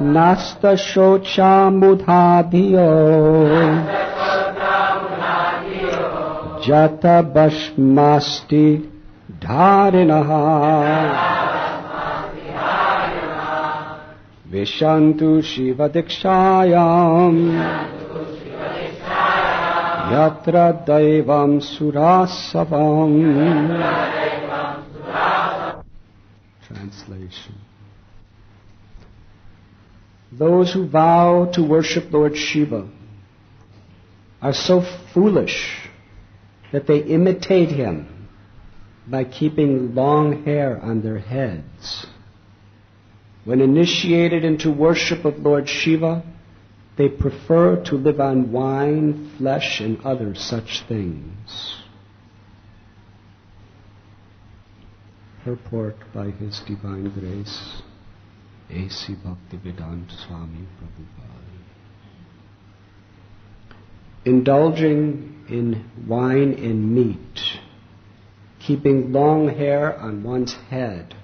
Nasta shochamudhadhiyo Jata bhasmasti dharinaha Vishantu Shiva dikshayam Yatra daivam surasavam. Translation. Those who vow to worship Lord Shiva are so foolish that they imitate him by keeping long hair on their heads. When initiated into worship of Lord Shiva, they prefer to live on wine, flesh, and other such things. Purport by His Divine Grace, A.C. Bhaktivedanta Swami Prabhupada. Indulging in wine and meat, keeping long hair on one's head,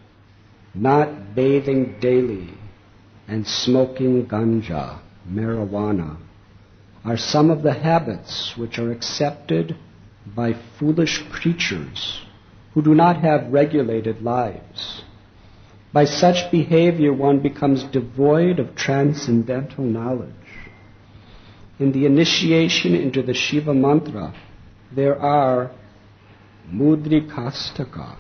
not bathing daily, and smoking ganja, marijuana, are some of the habits which are accepted by foolish preachers who do not have regulated lives. By such behavior, one becomes devoid of transcendental knowledge. In the initiation into the Shiva mantra, there are mudrikastaka,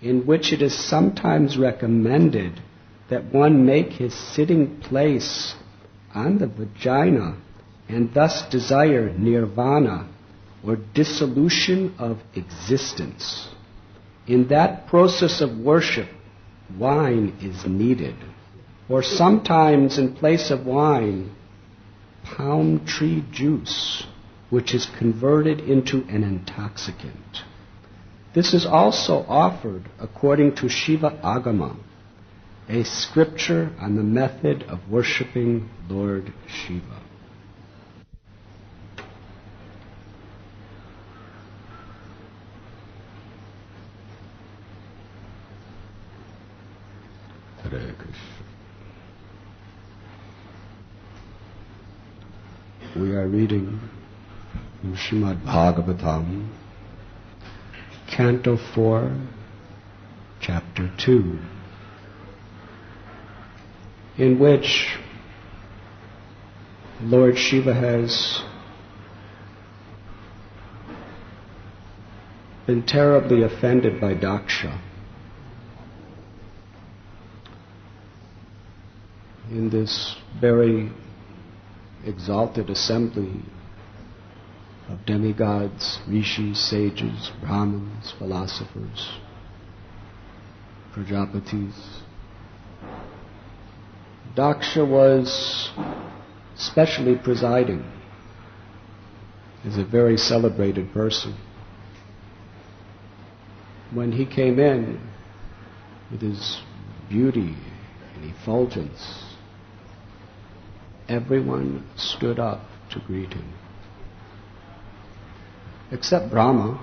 in which it is sometimes recommended that one make his sitting place on the vagina and thus desire nirvana, or dissolution of existence. In that process of worship, wine is needed, or sometimes in place of wine, palm tree juice, which is converted into an intoxicant. This is also offered according to Siva-agama, a scripture on the method of worshipping Lord Shiva. Hare Krishna. We are reading from Srimad Bhagavatam, Canto 4, Chapter 2, in which Lord Shiva has been terribly offended by Daksha. In this very exalted assembly of demigods, rishis, sages, brahmins, philosophers, prajapatis, Daksha was specially presiding as a very celebrated person. When he came in with his beauty and effulgence, everyone stood up to greet him, except Brahma,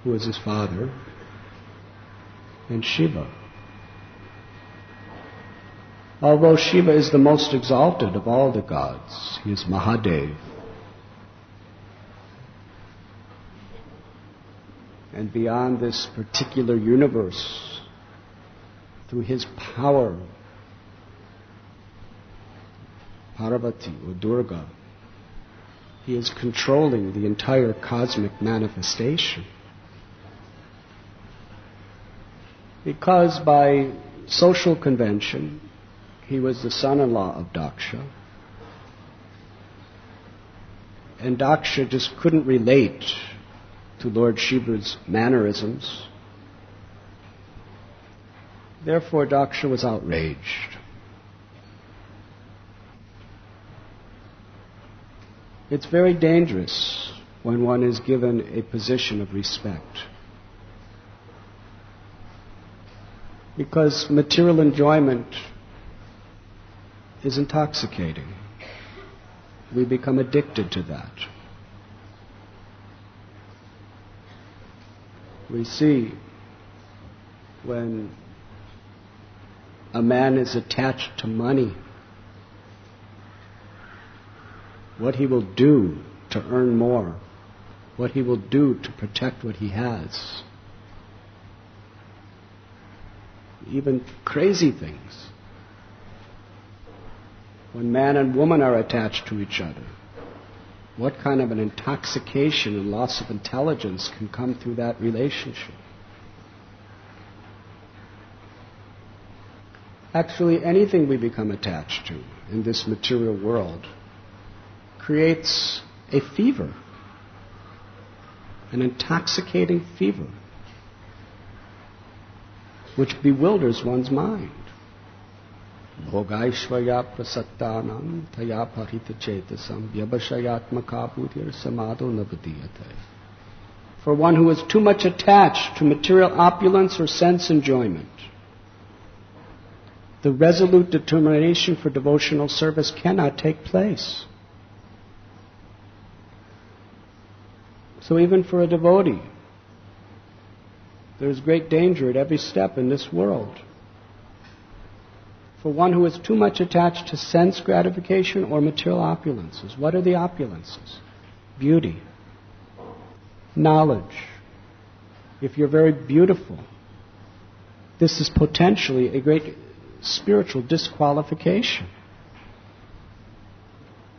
who was his father, and Shiva. Although Shiva is the most exalted of all the gods, he is Mahadev. And beyond this particular universe, through his power, Parvati or Durga, he is controlling the entire cosmic manifestation. Because by social convention, he was the son-in-law of Daksha, and Daksha just couldn't relate to Lord Shiva's mannerisms. Therefore, Daksha was outraged. It's very dangerous when one is given a position of respect, because material enjoyment is intoxicating. We become addicted to that. We see when a man is attached to money, what he will do to earn more, what he will do to protect what he has. Even crazy things. When man and woman are attached to each other, what kind of an intoxication and loss of intelligence can come through that relationship? Actually, anything we become attached to in this material world creates a fever, an intoxicating fever, which bewilders one's mind. Bhogaishvaya prasattanam taya parita chetasam vyabhashayatmaka buddhir samadho navadiyate. For one who is too much attached to material opulence or sense enjoyment, the resolute determination for devotional service cannot take place. So even for a devotee, there is great danger at every step in this world. For one who is too much attached to sense gratification or material opulences. What are the opulences? Beauty, knowledge. If you're very beautiful, this is potentially a great spiritual disqualification,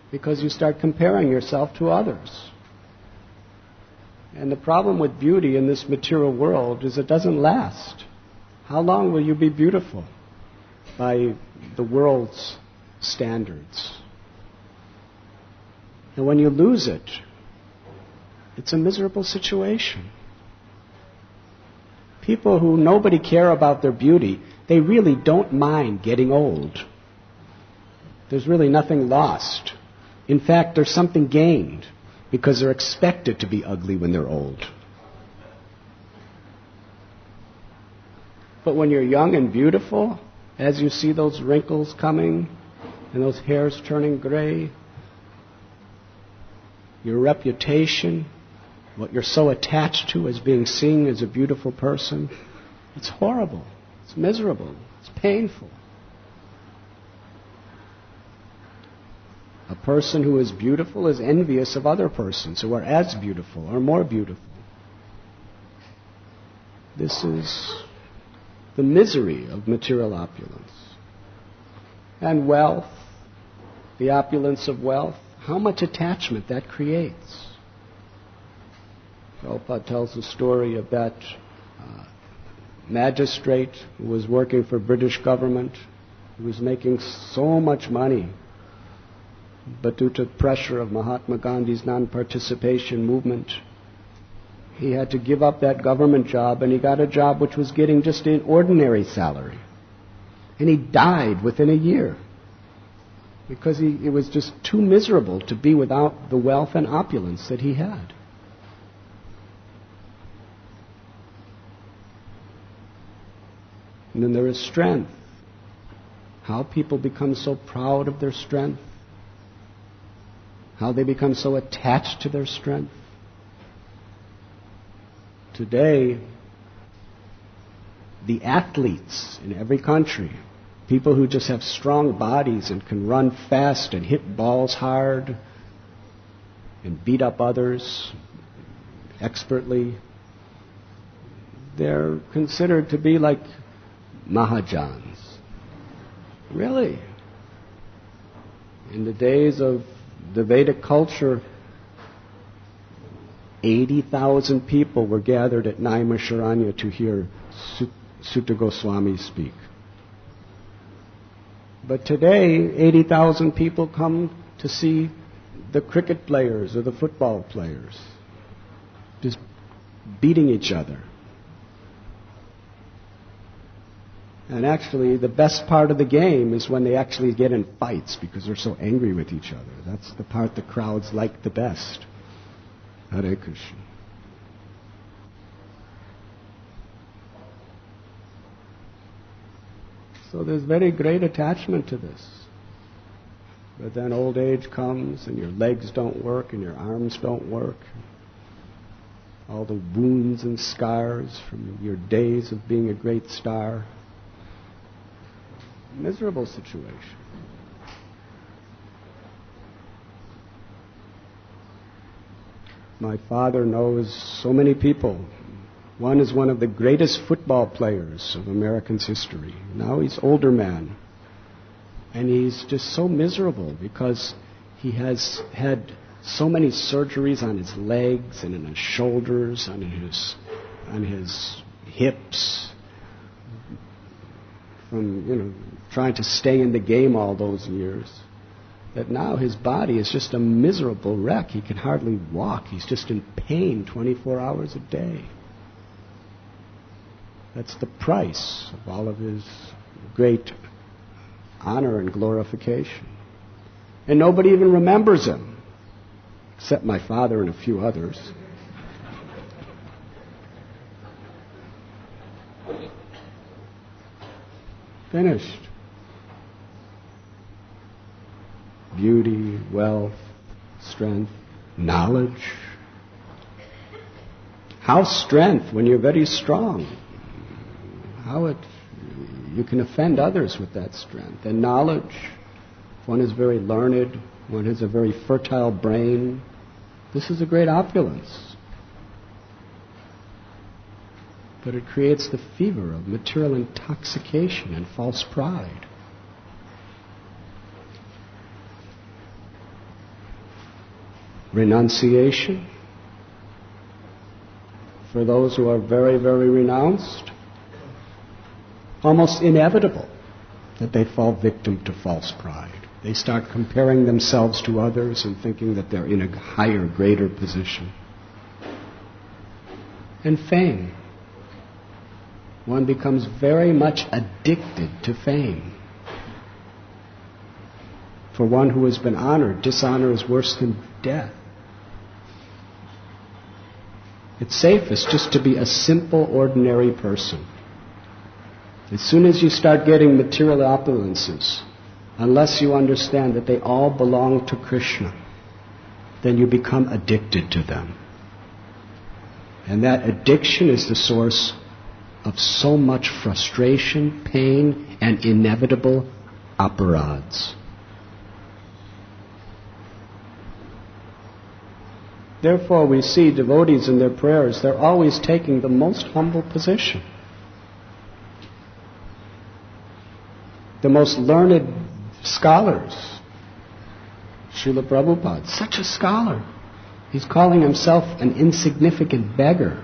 because you start comparing yourself to others. And the problem with beauty in this material world is it doesn't last. How long will you be beautiful by the world's standards? And when you lose it, it's a miserable situation. People who nobody care about their beauty, they really don't mind getting old. There's really nothing lost. In fact, there's something gained, because they're expected to be ugly when they're old. But when you're young and beautiful, as you see those wrinkles coming and those hairs turning gray, your reputation, what you're so attached to as being seen as a beautiful person, it's horrible, it's miserable, it's painful. A person who is beautiful is envious of other persons who are as beautiful or more beautiful. This is the misery of material opulence. And wealth, the opulence of wealth, how much attachment that creates. Prabhupada tells the story of that magistrate who was working for British government, who was making so much money, but due to pressure of Mahatma Gandhi's non-participation movement, he had to give up that government job, and he got a job which was getting just an ordinary salary. And he died within a year because it was just too miserable to be without the wealth and opulence that he had. And then there is strength. How people become so proud of their strength. How they become so attached to their strength. Today, the athletes in every country, people who just have strong bodies and can run fast and hit balls hard and beat up others expertly, they're considered to be like Mahajans. Really? In the days of the Vedic culture, 80,000 people were gathered at Naimisharanya to hear Sutta Goswami speak. But today, 80,000 people come to see the cricket players or the football players just beating each other. And actually, the best part of the game is when they actually get in fights because they're so angry with each other. That's the part the crowds like the best. Hare Krishna. So there's very great attachment to this. But then old age comes and your legs don't work and your arms don't work. All the wounds and scars from your days of being a great star. miserable situation. My father knows so many people. One is one of the greatest football players of American's history. Now he's older man. And he's just so miserable because he has had so many surgeries on his legs and in his shoulders, on his hips, from trying to stay in the game all those years, that now his body is just a miserable wreck. He can hardly walk. He's just in pain 24 hours a day. That's the price of all of his great honor and glorification. And nobody even remembers him, except my father and a few others. Finished. Beauty, wealth, strength, knowledge. How strength when you're very strong? You can offend others with that strength. And knowledge, if one is very learned, one has a very fertile brain, this is a great opulence. But it creates the fever of material intoxication and false pride. Renunciation, for those who are very, very renounced, almost inevitable that they fall victim to false pride. They start comparing themselves to others and thinking that they're in a higher, greater position. And fame. One becomes very much addicted to fame. For one who has been honored, dishonor is worse than death. It's safest just to be a simple, ordinary person. As soon as you start getting material opulences, unless you understand that they all belong to Krishna, then you become addicted to them. And that addiction is the source of so much frustration, pain, and inevitable aparads. Therefore, we see devotees in their prayers, they're always taking the most humble position. The most learned scholars. Srila Prabhupada, such a scholar. He's calling himself an insignificant beggar.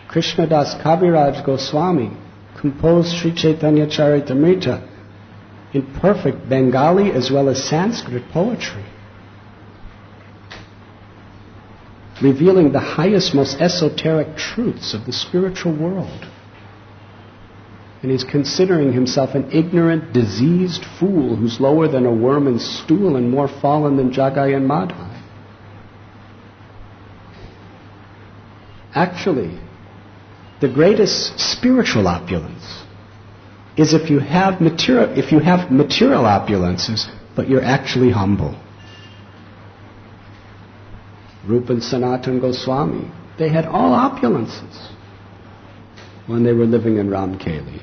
Krishnadas Kaviraj Goswami composed Sri Chaitanya Charitamrita in perfect Bengali as well as Sanskrit poetry, revealing the highest, most esoteric truths of the spiritual world. And he's considering himself an ignorant, diseased fool who's lower than a worm in stool and more fallen than Jagai and Madhai. Actually, the greatest spiritual opulence is if you have material opulences, but you're actually humble. Rupa and Sanatana Goswami, they had all opulences when they were living in Ramkeli.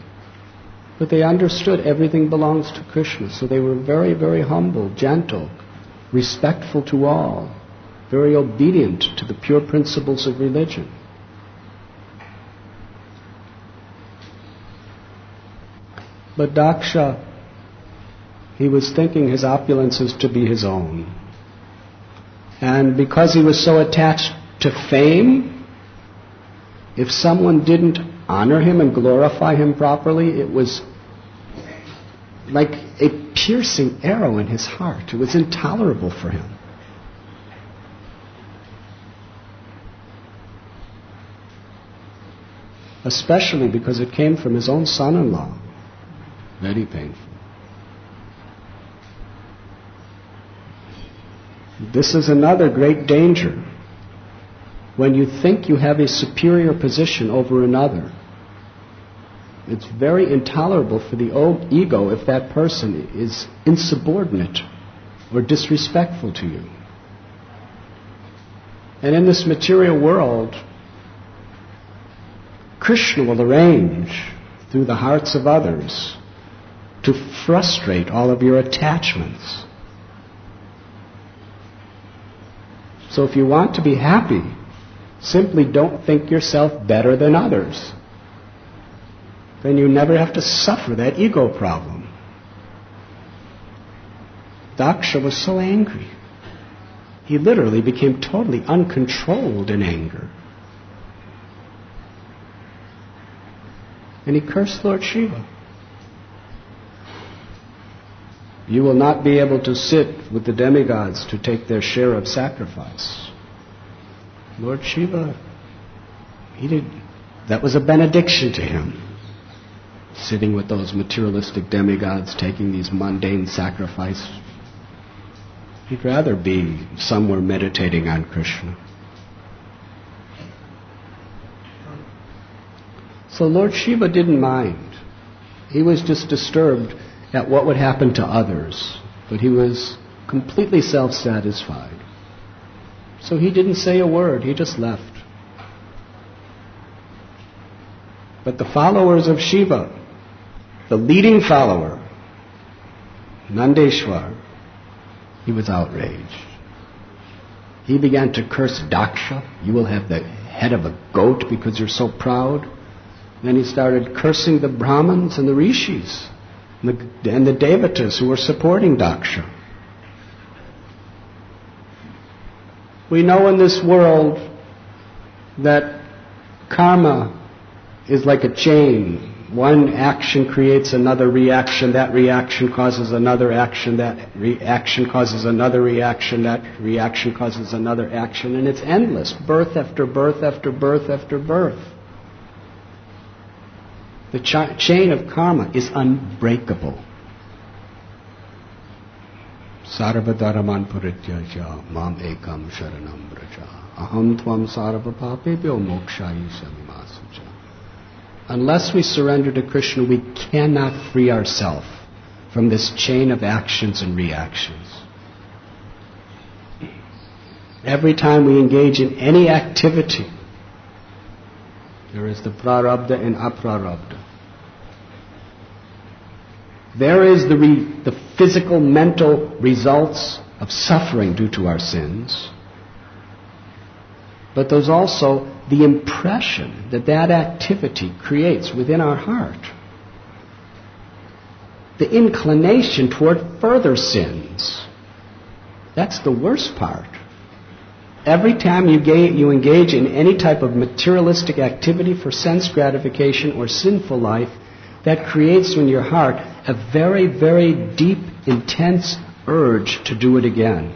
But they understood everything belongs to Krishna, so they were very, very humble, gentle, respectful to all, very obedient to the pure principles of religion. But Daksha, he was thinking his opulences to be his own. And because he was so attached to fame, if someone didn't honor him and glorify him properly, it was like a piercing arrow in his heart. It was intolerable for him. Especially because it came from his own son-in-law. Very painful. This is another great danger. When you think you have a superior position over another, it's very intolerable for the ego if that person is insubordinate or disrespectful to you. And in this material world, Krishna will arrange through the hearts of others to frustrate all of your attachments. So if you want to be happy, simply don't think yourself better than others. Then you never have to suffer that ego problem. Daksha was so angry. He literally became totally uncontrolled in anger. And he cursed Lord Shiva. You will not be able to sit with the demigods to take their share of sacrifice. Lord Shiva, that was a benediction to him. Sitting with those materialistic demigods, taking these mundane sacrifices. He'd rather be somewhere meditating on Krishna. So Lord Shiva didn't mind. He was just disturbed at what would happen to others. But he was completely self-satisfied. So he didn't say a word, he just left. But the followers of Shiva, the leading follower, Nandeshwar, he was outraged. He began to curse Daksha. You will have the head of a goat because you're so proud. Then he started cursing the Brahmins and the Rishis and the Devatas who were supporting Daksha. We know in this world that karma is like a chain. One action creates another reaction. That reaction causes another action. That reaction causes another reaction. That reaction causes another action. And it's endless. Birth after birth after birth after birth. The chain of karma is unbreakable. Sarvadharaman purityaja mam ekam sharanam vraja aham tvam sarva papebhyo mokshayi samimasucha. Unless we surrender to Krishna, we cannot free ourselves from this chain of actions and reactions. Every time we engage in any activity, there is the prarabdha and aprarabdha. There is the physical, mental results of suffering due to our sins. But there's also the impression that that activity creates within our heart. The inclination toward further sins. That's the worst part. Every time you engage in any type of materialistic activity for sense gratification or sinful life, that creates in your heart a very, very deep, intense urge to do it again.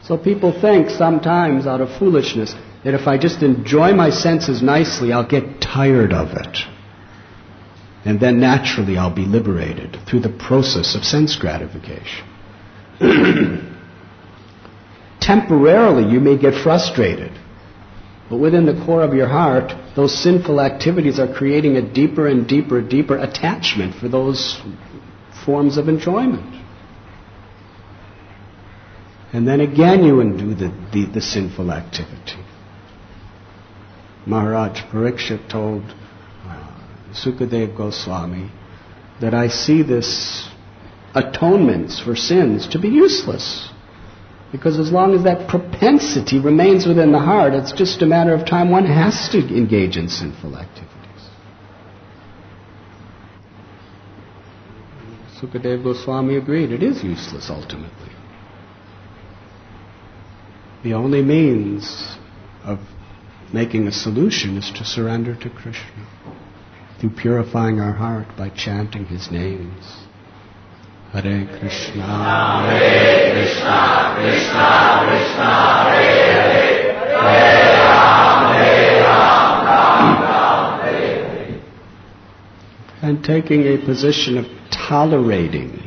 So people think sometimes out of foolishness that if I just enjoy my senses nicely, I'll get tired of it. And then naturally I'll be liberated through the process of sense gratification. Temporarily you may get frustrated, but within the core of your heart, those sinful activities are creating a deeper and deeper, deeper attachment for those forms of enjoyment. And then again you undo the sinful activity. Maharaj Parikshit told Sukadeva Goswami that I see this atonements for sins to be useless. Because as long as that propensity remains within the heart, it's just a matter of time one has to engage in sinful activities. Sukadeva Goswami agreed, it is useless ultimately. The only means of making a solution is to surrender to Krishna through purifying our heart by chanting His names. Hare Krishna, Hare Krishna, Krishna Krishna, Hare Hare, Hare Ram, Ram, Hare Hare. And taking a position of tolerating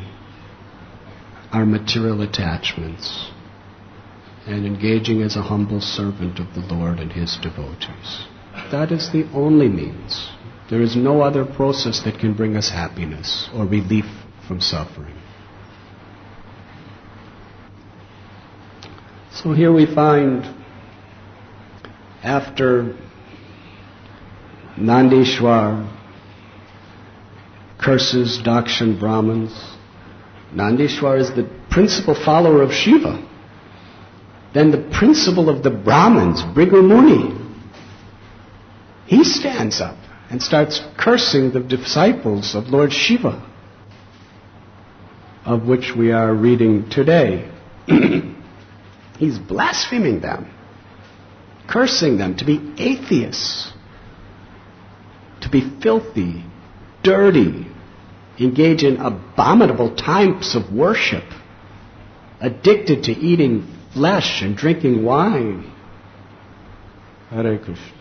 our material attachments and engaging as a humble servant of the Lord and His devotees. That is the only means. There is no other process that can bring us happiness or relief from suffering. So here we find, after Nandishwar curses Dakshin Brahmins. Nandishwar is the principal follower of Shiva. Then the principal of the Brahmins, Bhrigu Muni, he stands up and starts cursing the disciples of Lord Shiva, of which we are reading today. He's blaspheming them, cursing them to be atheists, to be filthy, dirty, engage in abominable types of worship, addicted to eating flesh and drinking wine. Hare Krishna.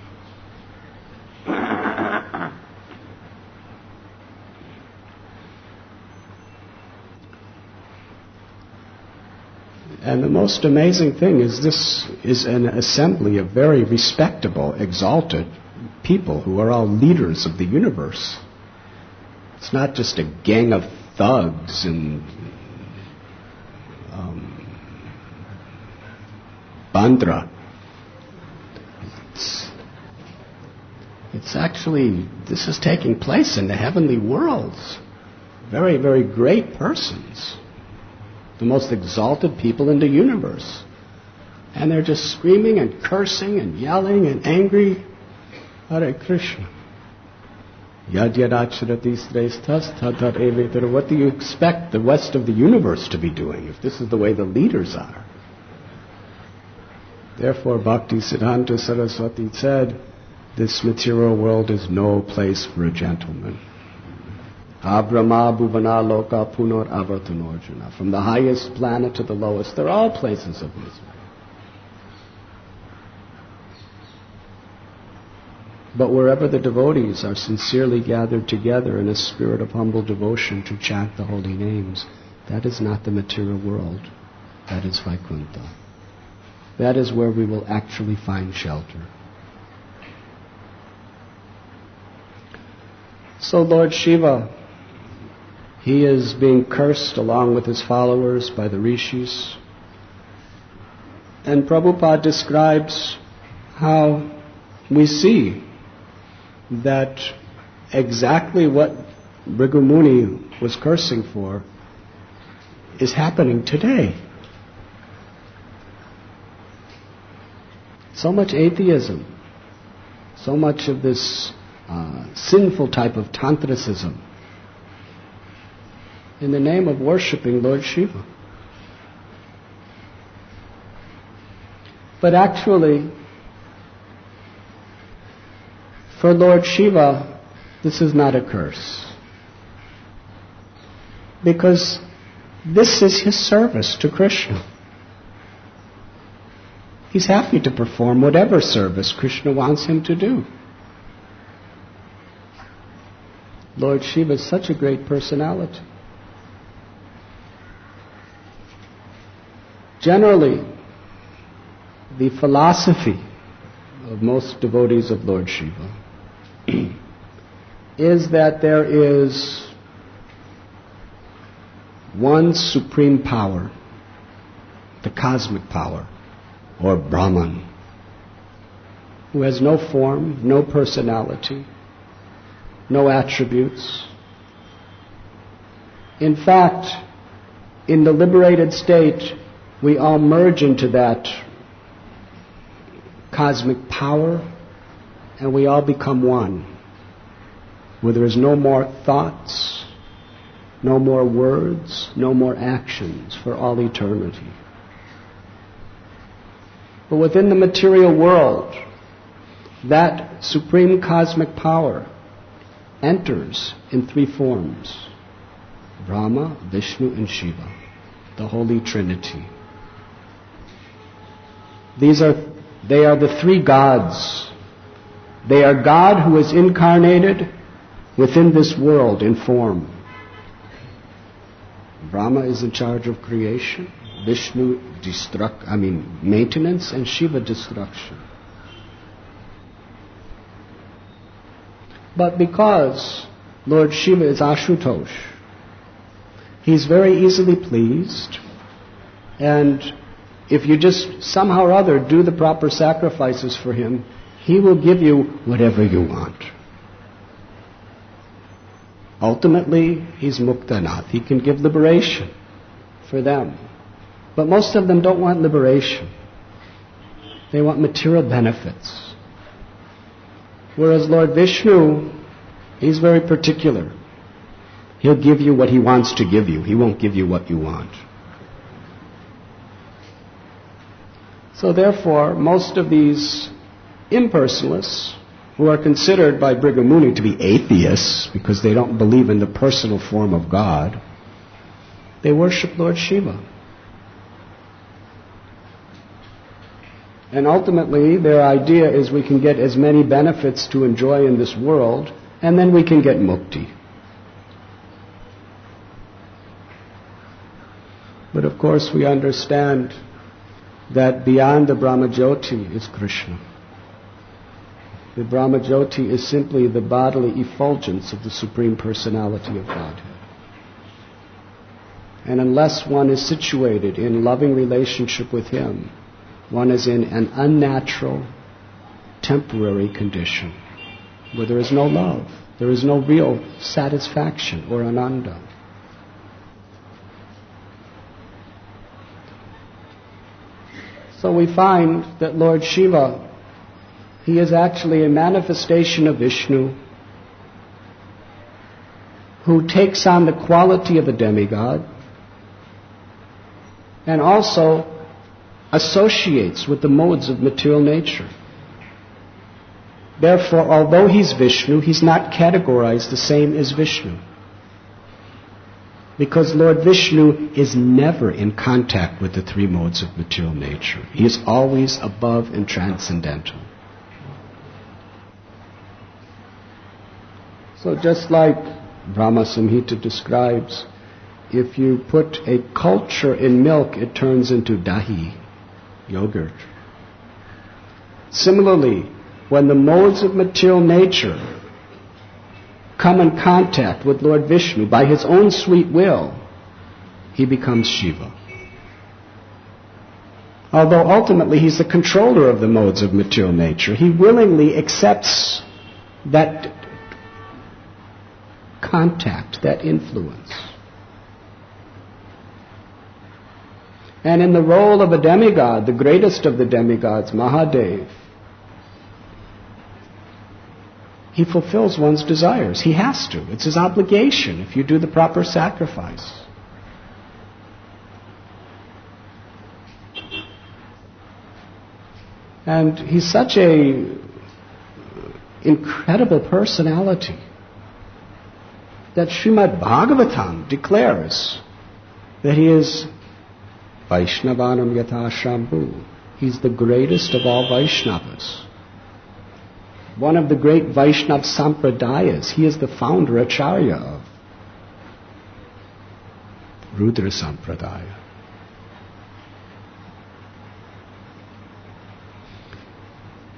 And the most amazing thing is this is an assembly of very respectable, exalted people who are all leaders of the universe. It's not just a gang of thugs and bandra. It's actually, this is taking place in the heavenly worlds. Very, very great persons. The most exalted people in the universe. And they're just screaming and cursing and yelling and angry. Hare Krishna. Yad yadacharati sresthas tadhar evetar. What do you expect the rest of the universe to be doing if this is the way the leaders are? Therefore, Bhakti Siddhanta Saraswati said, this material world is no place for a gentleman. Abrahma bhuvana loka punor avartanorjuna. From the highest planet to the lowest, they're all places of misery. But wherever the devotees are sincerely gathered together in a spirit of humble devotion to chant the holy names, that is not the material world. That is Vaikuntha. That is where we will actually find shelter. So Lord Shiva, he is being cursed along with his followers by the rishis. And Prabhupada describes how we see that exactly what Bhrigu Muni was cursing for is happening today. So much atheism, so much of this sinful type of tantricism in the name of worshipping Lord Shiva. But actually, for Lord Shiva, this is not a curse. Because this is his service to Krishna. He's happy to perform whatever service Krishna wants him to do. Lord Shiva is such a great personality. Generally, the philosophy of most devotees of Lord Shiva is that there is one supreme power, the cosmic power, or Brahman, who has no form, no personality, no attributes. In fact, in the liberated state, we all merge into that cosmic power, and we all become one, where there is no more thoughts, no more words, no more actions for all eternity. But within the material world, that supreme cosmic power enters in three forms: Brahma, Vishnu, and Shiva, the Holy Trinity. They are the three gods. They are God who is incarnated within this world in form. Brahma is in charge of creation, Vishnu maintenance, and Shiva destruction. But because Lord Shiva is Ashutosh, he's very easily pleased, and if you just somehow or other do the proper sacrifices for him, he will give you whatever you want. Ultimately, he's Muktanath. He can give liberation for them. But most of them don't want liberation. They want material benefits. Whereas Lord Vishnu, he's very particular. He'll give you what he wants to give you. He won't give you what you want. So therefore, most of these impersonalists, who are considered by Brigham Muni to be atheists because they don't believe in the personal form of God, they worship Lord Shiva. And ultimately, their idea is we can get as many benefits to enjoy in this world, and then we can get mukti. But of course, we understand that beyond the Brahmajyoti is Krishna. The Brahmajyoti is simply the bodily effulgence of the Supreme Personality of Godhead. And unless one is situated in loving relationship with Him, one is in an unnatural, temporary condition where there is no love, there is no real satisfaction or ananda. So we find that Lord Shiva, he is actually a manifestation of Vishnu who takes on the quality of a demigod and also associates with the modes of material nature. Therefore, although he's Vishnu, he's not categorized the same as Vishnu. Because Lord Vishnu is never in contact with the three modes of material nature. He is always above and transcendental. So just like Brahma Samhita describes, if you put a culture in milk, it turns into dahi, yogurt. Similarly, when the modes of material nature come in contact with Lord Vishnu by his own sweet will, he becomes Shiva. Although ultimately he's the controller of the modes of material nature, he willingly accepts that contact, that influence. And in the role of a demigod, the greatest of the demigods, Mahadev, he fulfills one's desires. He has to. It's his obligation if you do the proper sacrifice. And he's such a incredible personality that Srimad Bhagavatam declares that he is Vaishnavanam Yatha Shambhu. He's the greatest of all Vaishnavas. One of the great Vaishnav Sampradayas. He is the founder, Acharya of Rudra Sampradaya.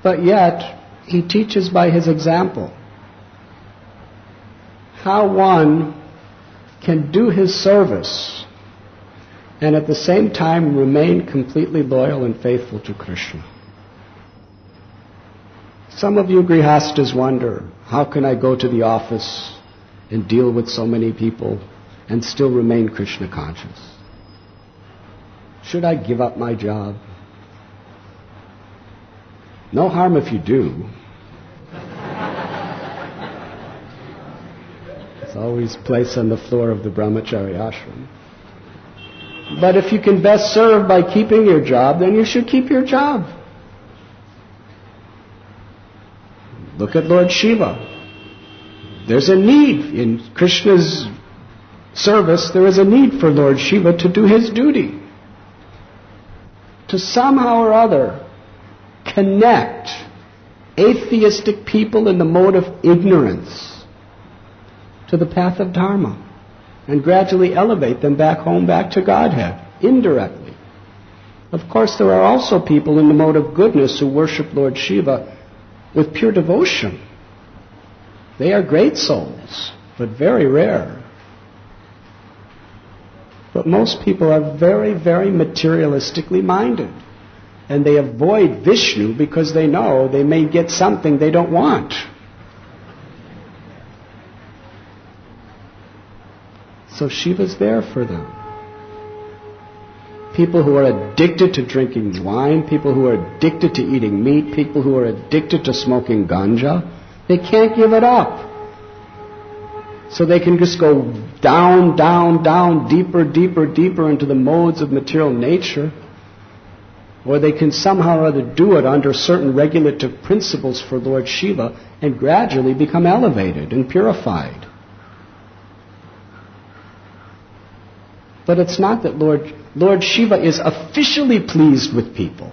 But yet, he teaches by his example how one can do his service and at the same time remain completely loyal and faithful to Krishna. Some of you grihastas wonder, how can I go to the office and deal with so many people and still remain Krishna conscious? Should I give up my job? No harm if you do. It's always place on the floor of the brahmachari ashram. But if you can best serve by keeping your job, then you should keep your job. Look at Lord Shiva. There's a need in Krishna's service. There is a need for Lord Shiva to do his duty. To somehow or other connect atheistic people in the mode of ignorance to the path of Dharma and gradually elevate them back home, back to Godhead, indirectly. Of course, there are also people in the mode of goodness who worship Lord Shiva with pure devotion. They are great souls, but very rare. But most people are very, very materialistically minded. And they avoid Vishnu because they know they may get something they don't want. So Shiva's there for them. People who are addicted to drinking wine, people who are addicted to eating meat, people who are addicted to smoking ganja, they can't give it up. So they can just go down, down, down, deeper, deeper, deeper into the modes of material nature. Or they can somehow or other do it under certain regulative principles for Lord Shiva and gradually become elevated and purified. But it's not that Lord Shiva is officially pleased with people,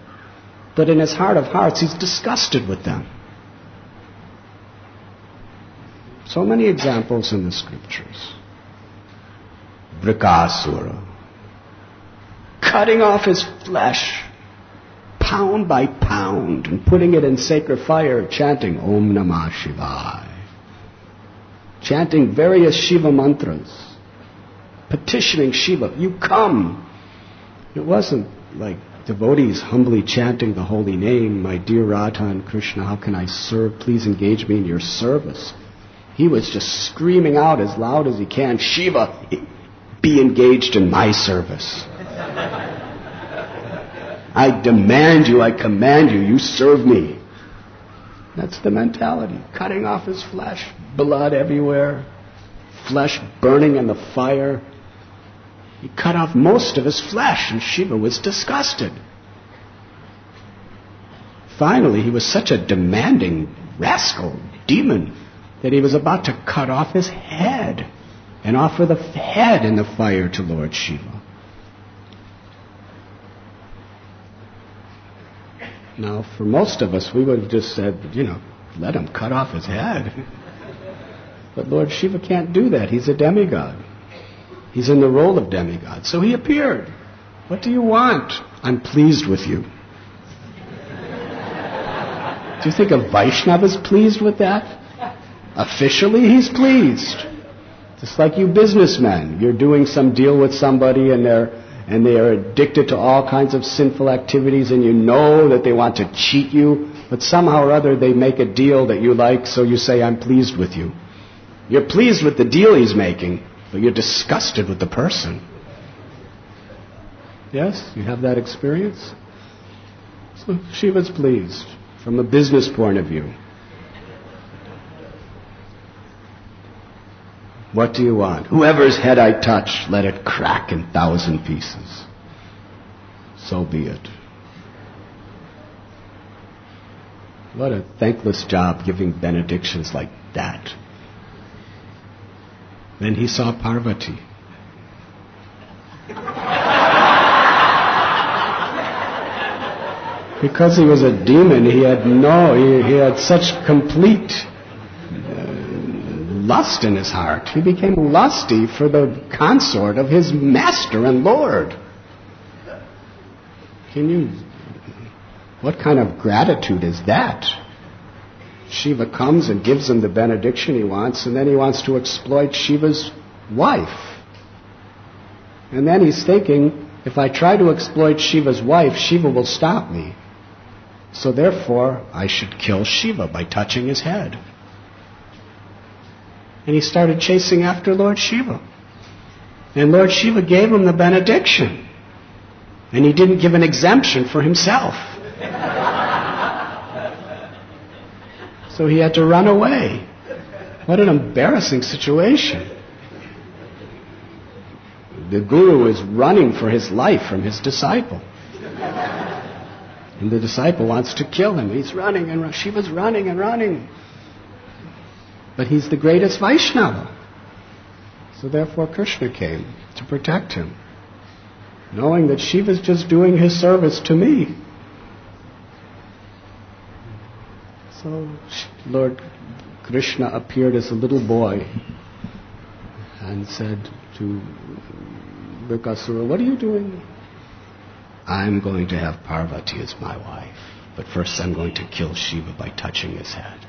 but in his heart of hearts he's disgusted with them. So many examples in the scriptures. Vrikasura, cutting off his flesh, pound by pound, and putting it in sacred fire, chanting Om Namah Shivaya, chanting various Shiva mantras, petitioning Shiva, you come. It wasn't like devotees humbly chanting the holy name, my dear Radha and Krishna, how can I serve? Please engage me in your service. He was just screaming out as loud as he can, Shiva, be engaged in my service. I demand you, I command you, you serve me. That's the mentality. Cutting off his flesh, blood everywhere, flesh burning in the fire. He cut off most of his flesh, and Shiva was disgusted. Finally, he was such a demanding rascal, demon, that he was about to cut off his head and offer the head in the fire to Lord Shiva. Now, for most of us, we would have just said, let him cut off his head. But Lord Shiva can't do that. He's a demigod. He's in the role of demigod. So he appeared. What do you want? I'm pleased with you. Do you think a Vaishnava is pleased with that? Officially, he's pleased. Just like you businessmen. You're doing some deal with somebody and they are addicted to all kinds of sinful activities and you know that they want to cheat you, but somehow or other they make a deal that you like, so you say, I'm pleased with you. You're pleased with the deal he's making, but you're disgusted with the person. Yes? You have that experience? So Shiva's pleased from a business point of view. What do you want? Whoever's head I touch, let it crack in 1,000 pieces. So be it. What a thankless job giving benedictions like that. Then he saw Parvati. Because he was a demon, he had such complete lust in his heart. He became lusty for the consort of his master and Lord. What kind of gratitude is that? Shiva comes and gives him the benediction he wants, and then he wants to exploit Shiva's wife. And then he's thinking, if I try to exploit Shiva's wife, Shiva will stop me. So therefore, I should kill Shiva by touching his head. And he started chasing after Lord Shiva. And Lord Shiva gave him the benediction. And he didn't give an exemption for himself. So he had to run away. What an embarrassing situation. The guru is running for his life from his disciple. And the disciple wants to kill him. He's running and Shiva's running and running. But he's the greatest Vaishnava. So therefore Krishna came to protect him, knowing that Shiva's just doing his service to me. So Lord Krishna appeared as a little boy and said to Vrikasura, what are you doing? I'm going to have Parvati as my wife, but first I'm going to kill Shiva by touching his head.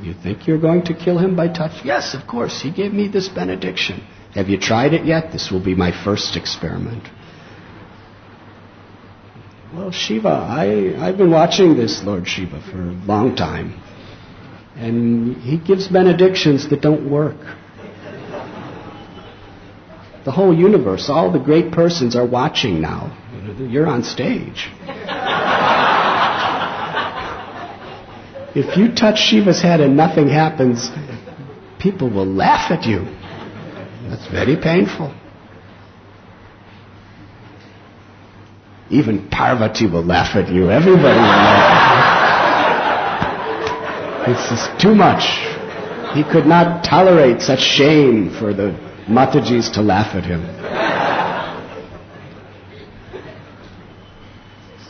You think you're going to kill him by touch? Yes, of course. He gave me this benediction. Have you tried it yet? This will be my first experiment. Well, Shiva, I've been watching this Lord Shiva for a long time. And he gives benedictions that don't work. The whole universe, all the great persons are watching now. You're on stage. If you touch Shiva's head and nothing happens, people will laugh at you. That's very painful. Even Parvati will laugh at you. Everybody will laugh at you. It's just too much. He could not tolerate such shame for the Matajis to laugh at him.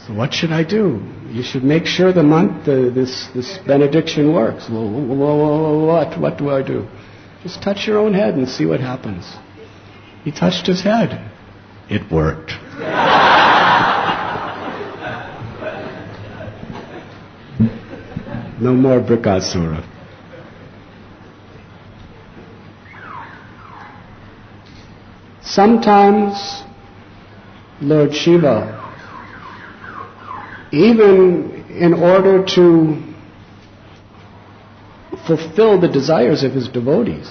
So what should I do? You should make sure this benediction works. What do I do? Just touch your own head and see what happens. He touched his head. It worked. No more Brikasura. Sometimes Lord Shiva, even in order to fulfill the desires of his devotees,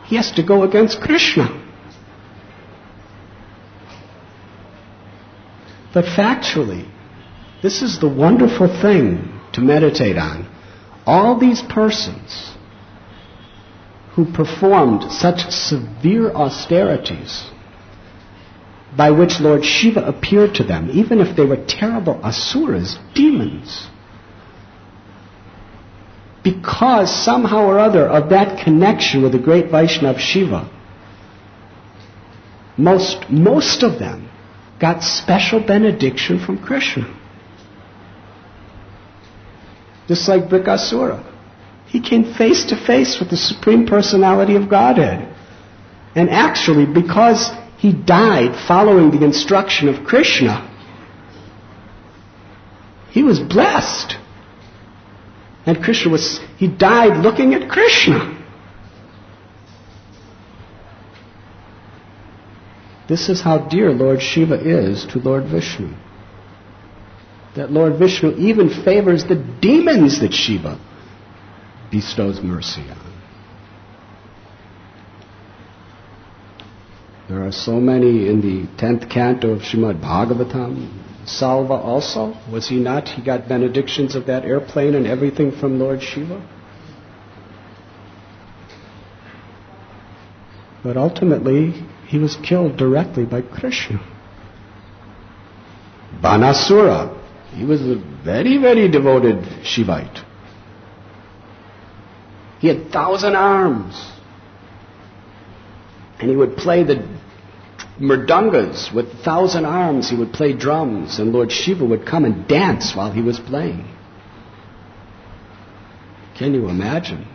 he has to go against Krishna. But factually, this is the wonderful thing to meditate on. All these persons who performed such severe austerities by which Lord Shiva appeared to them, even if they were terrible asuras, demons, because somehow or other of that connection with the great Vaishnava Shiva, most of them got special benediction from Krishna. Just like Brikasura. He came face to face with the Supreme Personality of Godhead. And actually, because he died following the instruction of Krishna, he was blessed. And he died looking at Krishna. This is how dear Lord Shiva is to Lord Vishnu. That Lord Vishnu even favors the demons that Shiva bestows mercy on. There are so many in the 10th canto of Srimad Bhagavatam. Salva also, was he not? He got benedictions of that airplane and everything from Lord Shiva. But ultimately, he was killed directly by Krishna. Banasura, he was a very, very devoted Shivite. He had 1,000 arms. And he would play the mridangas with 1,000 arms. He would play drums, and Lord Shiva would come and dance while he was playing. Can you imagine?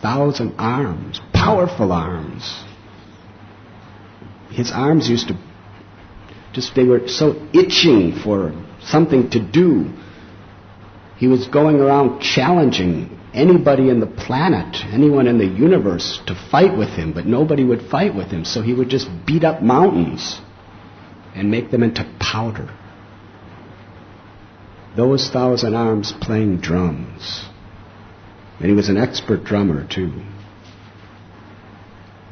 1,000 arms, powerful arms. His arms used to they were so itching for something to do. He was going around challenging anybody in the planet, anyone in the universe, to fight with him, but nobody would fight with him, so he would just beat up mountains and make them into powder. Those 1,000 arms playing drums. And he was an expert drummer too.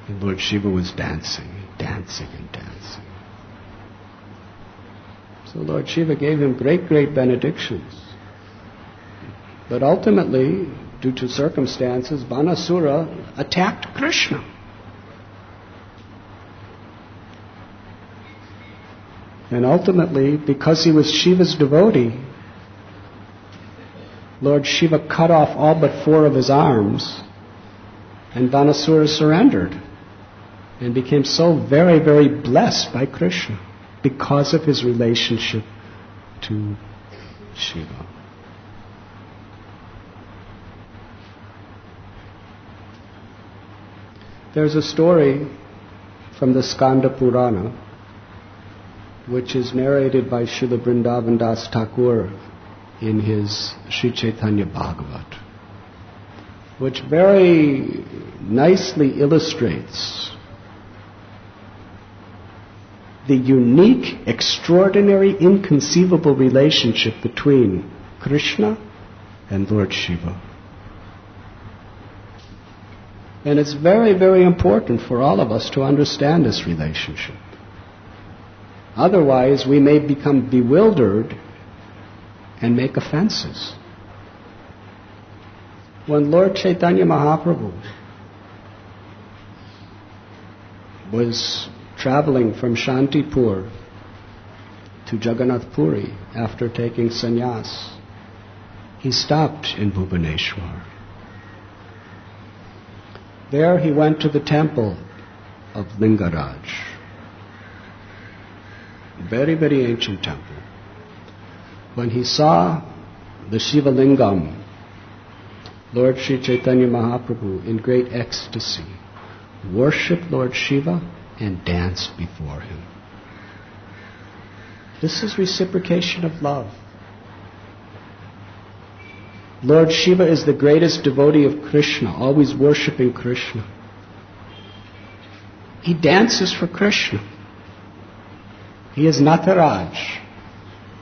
And Lord Shiva was dancing, dancing and dancing. So Lord Shiva gave him great, great benedictions. But ultimately, due to circumstances, Banasura attacked Krishna. And ultimately, because he was Shiva's devotee, Lord Shiva cut off all but 4 of his arms, and Banasura surrendered and became so very, very blessed by Krishna because of his relationship to Shiva. There's a story from the Skanda Purana, which is narrated by Srila Vrindavan Das Thakur in his Sri Chaitanya Bhagavat, which very nicely illustrates the unique, extraordinary, inconceivable relationship between Krishna and Lord Shiva. And it's very, very important for all of us to understand this relationship. Otherwise, we may become bewildered and make offenses. When Lord Chaitanya Mahaprabhu was traveling from Shantipur to Jagannath Puri after taking sannyas, he stopped in Bhubaneswar. There he went to the temple of Lingaraj. Very, very ancient temple. When he saw the Shiva Lingam, Lord Sri Chaitanya Mahaprabhu, in great ecstasy, worshipped Lord Shiva and danced before him. This is reciprocation of love. Lord Shiva is the greatest devotee of Krishna, always worshipping Krishna. He dances for Krishna. He is Nataraj.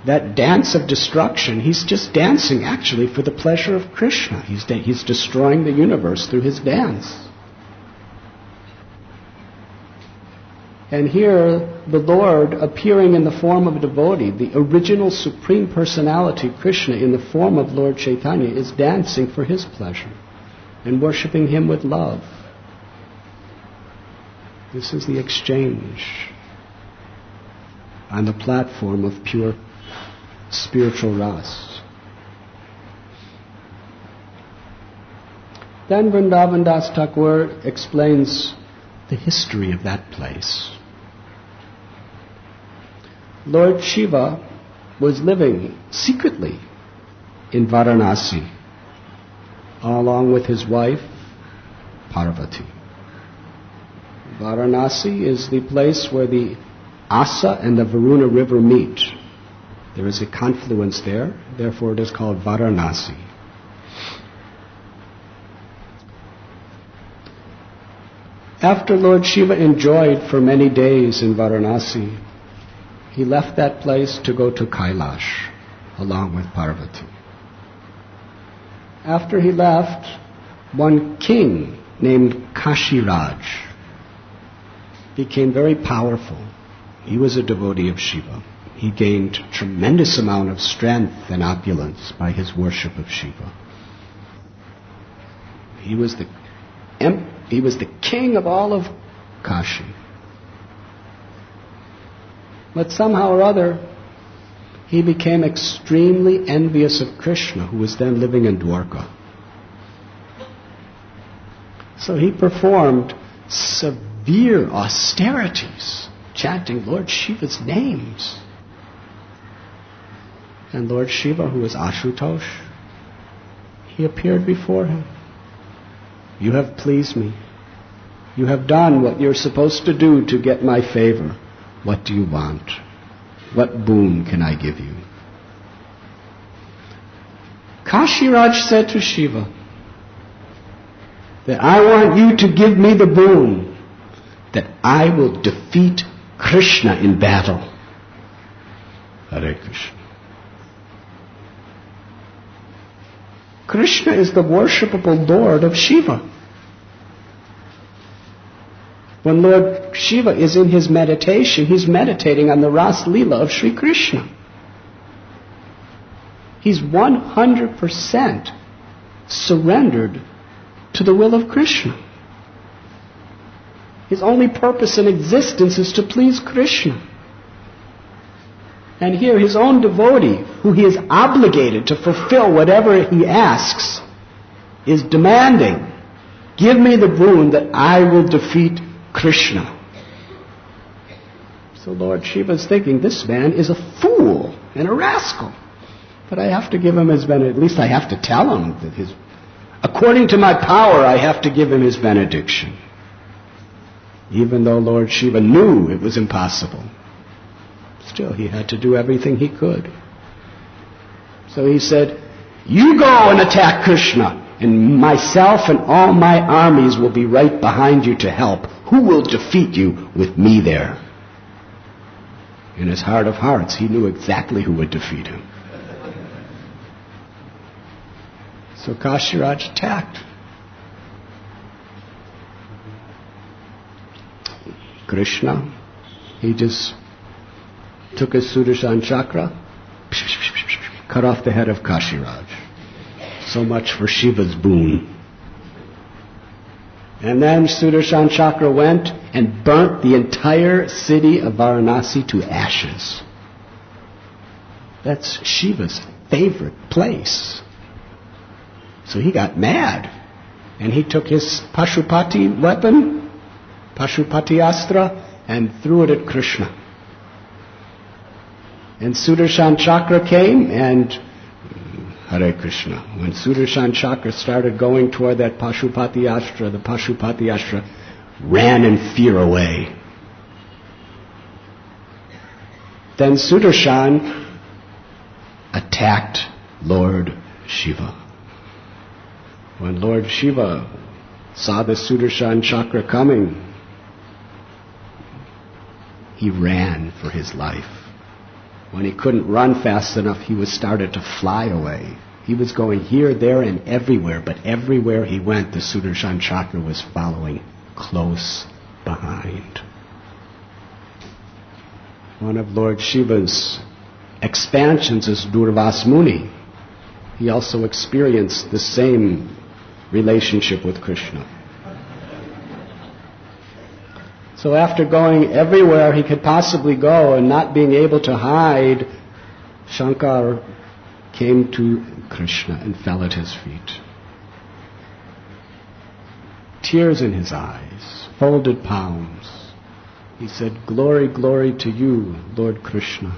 That dance of destruction, he's just dancing actually for the pleasure of Krishna. He's destroying the universe through his dance. And here, the Lord, appearing in the form of a devotee, the original Supreme Personality, Krishna, in the form of Lord Chaitanya, is dancing for his pleasure and worshipping him with love. This is the exchange on the platform of pure spiritual ras. Then Vrindavan Das Thakur explains the history of that place. Lord Shiva was living secretly in Varanasi, along with his wife Parvati. Varanasi is the place where the Asa and the Varuna river meet. There is a confluence there, therefore it is called Varanasi. After Lord Shiva enjoyed for many days in Varanasi, he left that place to go to Kailash along with Parvati. After he left, one king named Kashiraj became very powerful. He was a devotee of Shiva. He gained tremendous amount of strength and opulence by his worship of Shiva. He was the king of all of Kashi. But somehow or other, he became extremely envious of Krishna, who was then living in Dwarka. So he performed severe austerities, chanting Lord Shiva's names. And Lord Shiva, who was Ashutosh, he appeared before him. You have pleased me. You have done what you're supposed to do to get my favor. What do you want? What boon can I give you? Kashiraj said to Shiva that I want you to give me the boon that I will defeat Krishna in battle. Hare Krishna. Krishna is the worshipable Lord of Shiva. When Lord Shiva is in his meditation, he's meditating on the Ras Leela of Sri Krishna. He's 100% surrendered to the will of Krishna. His only purpose in existence is to please Krishna. And here his own devotee, who he is obligated to fulfill whatever he asks, is demanding, give me the boon that I will defeat Krishna. So Lord Shiva is thinking, this man is a fool and a rascal. But I have to give him his benediction. At least I have to tell him that according to my power, I have to give him his benediction. Even though Lord Shiva knew it was impossible. Still, he had to do everything he could. So he said, you go and attack Krishna, and myself and all my armies will be right behind you to help. Who will defeat you with me there? In his heart of hearts, he knew exactly who would defeat him. So Kashiraj attacked. Krishna, he just took his Sudarshan chakra, cut off the head of Kashiraj. So much for Shiva's boon. And then Sudarshan chakra went and burnt the entire city of Varanasi to ashes. That's Shiva's favorite place. So he got mad. And he took his Pashupati weapon, Pashupati Astra, and threw it at Krishna. And Sudarshan chakra came and Hare Krishna. When Sudarshan chakra started going toward that Pashupati Astra, the Pashupati Astra ran in fear away. Then Sudarshan attacked Lord Shiva. When Lord Shiva saw the Sudarshan chakra coming, he ran for his life. When he couldn't run fast enough, he was started to fly away. He was going here, there, and everywhere, but everywhere he went, the Sudarshan chakra was following close behind. One of Lord Shiva's expansions is Durvas Muni. He also experienced the same relationship with Krishna. So after going everywhere he could possibly go and not being able to hide, Shankar came to Krishna and fell at his feet. Tears in his eyes, folded palms. He said, "Glory, glory to you, Lord Krishna.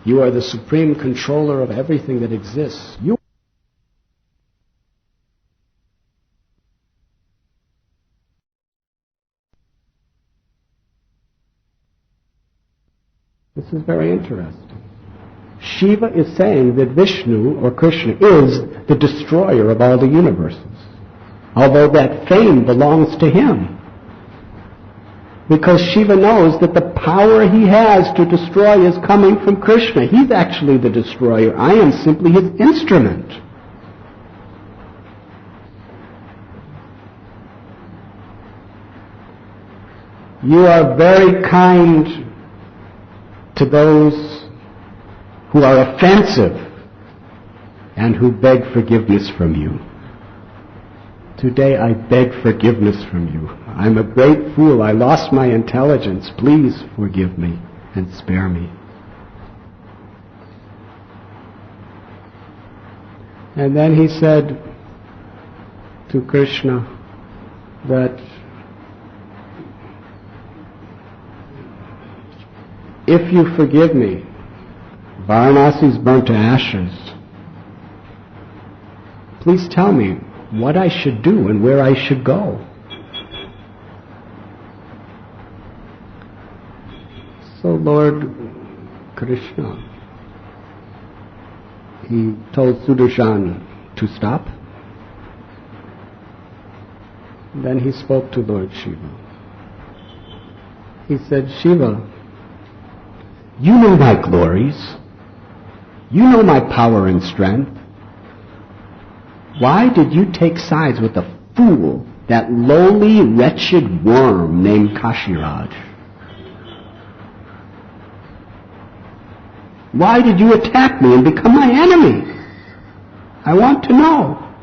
You are the supreme controller of everything that exists. This is very interesting. Shiva is saying that Vishnu, or Krishna, is the destroyer of all the universes, although that fame belongs to him. Because Shiva knows that the power he has to destroy is coming from Krishna. He's actually the destroyer. I am simply his instrument. You are very kind to those who are offensive and who beg forgiveness from you. Today I beg forgiveness from you. I'm a great fool. I lost my intelligence. Please forgive me and spare me. And then he said to Krishna that if you forgive me, Varanasi is burnt to ashes. Please tell me what I should do and where I should go. So Lord Krishna, he told Sudarshan to stop. Then he spoke to Lord Shiva. He said, Shiva, you know my glories. You know my power and strength. Why did you take sides with a fool, that lowly, wretched worm named Kashiraj? Why did you attack me and become my enemy? I want to know.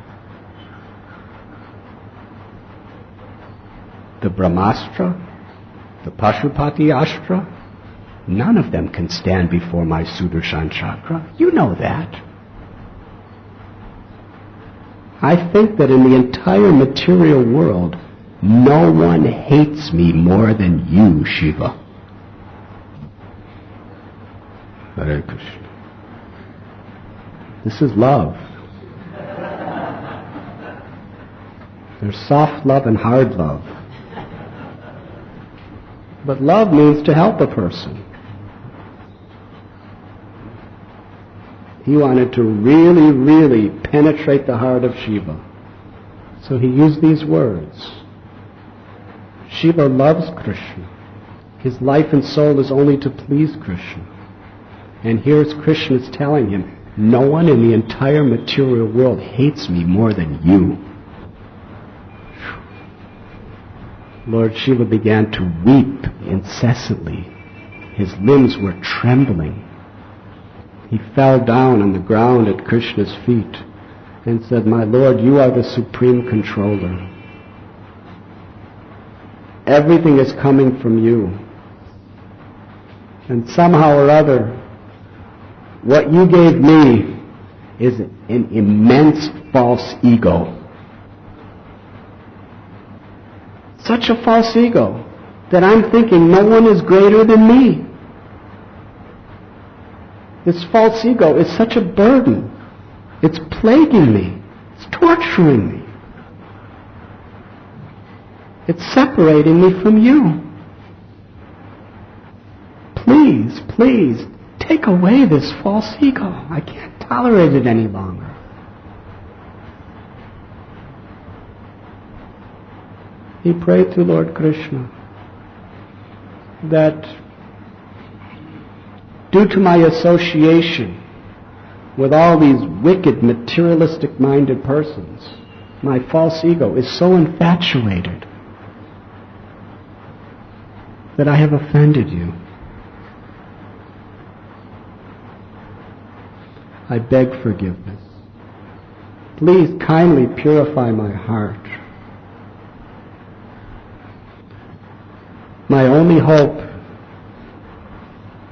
The Brahmastra, the Pashupati Astra, none of them can stand before my Sudarshan chakra. You know that. I think that in the entire material world, no one hates me more than you, Shiva. Hare Krishna. This is love. There's soft love and hard love. But love means to help a person. He wanted to really, really penetrate the heart of Shiva. So he used these words. Shiva loves Krishna. His life and soul is only to please Krishna. And here's Krishna's telling him, no one in the entire material world hates me more than you. Lord Shiva began to weep incessantly. His limbs were trembling. He fell down on the ground at Krishna's feet and said, "My Lord, you are the supreme controller. Everything is coming from you. And somehow or other, what you gave me is an immense false ego. Such a false ego that I'm thinking no one is greater than me. This false ego is such a burden. It's plaguing me. It's torturing me. It's separating me from you. Please, please, take away this false ego. I can't tolerate it any longer." He prayed to Lord Krishna that due to my association with all these wicked, materialistic-minded persons, my false ego is so infatuated that I have offended you. I beg forgiveness. Please kindly purify my heart. My only hope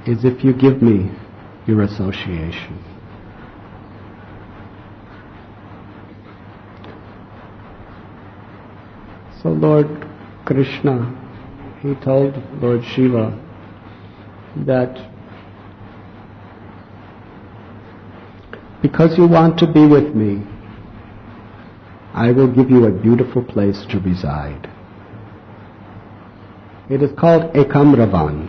is if you give me your association. So Lord Krishna, he told Lord Shiva that because you want to be with me, I will give you a beautiful place to reside. It is called Ekamravan.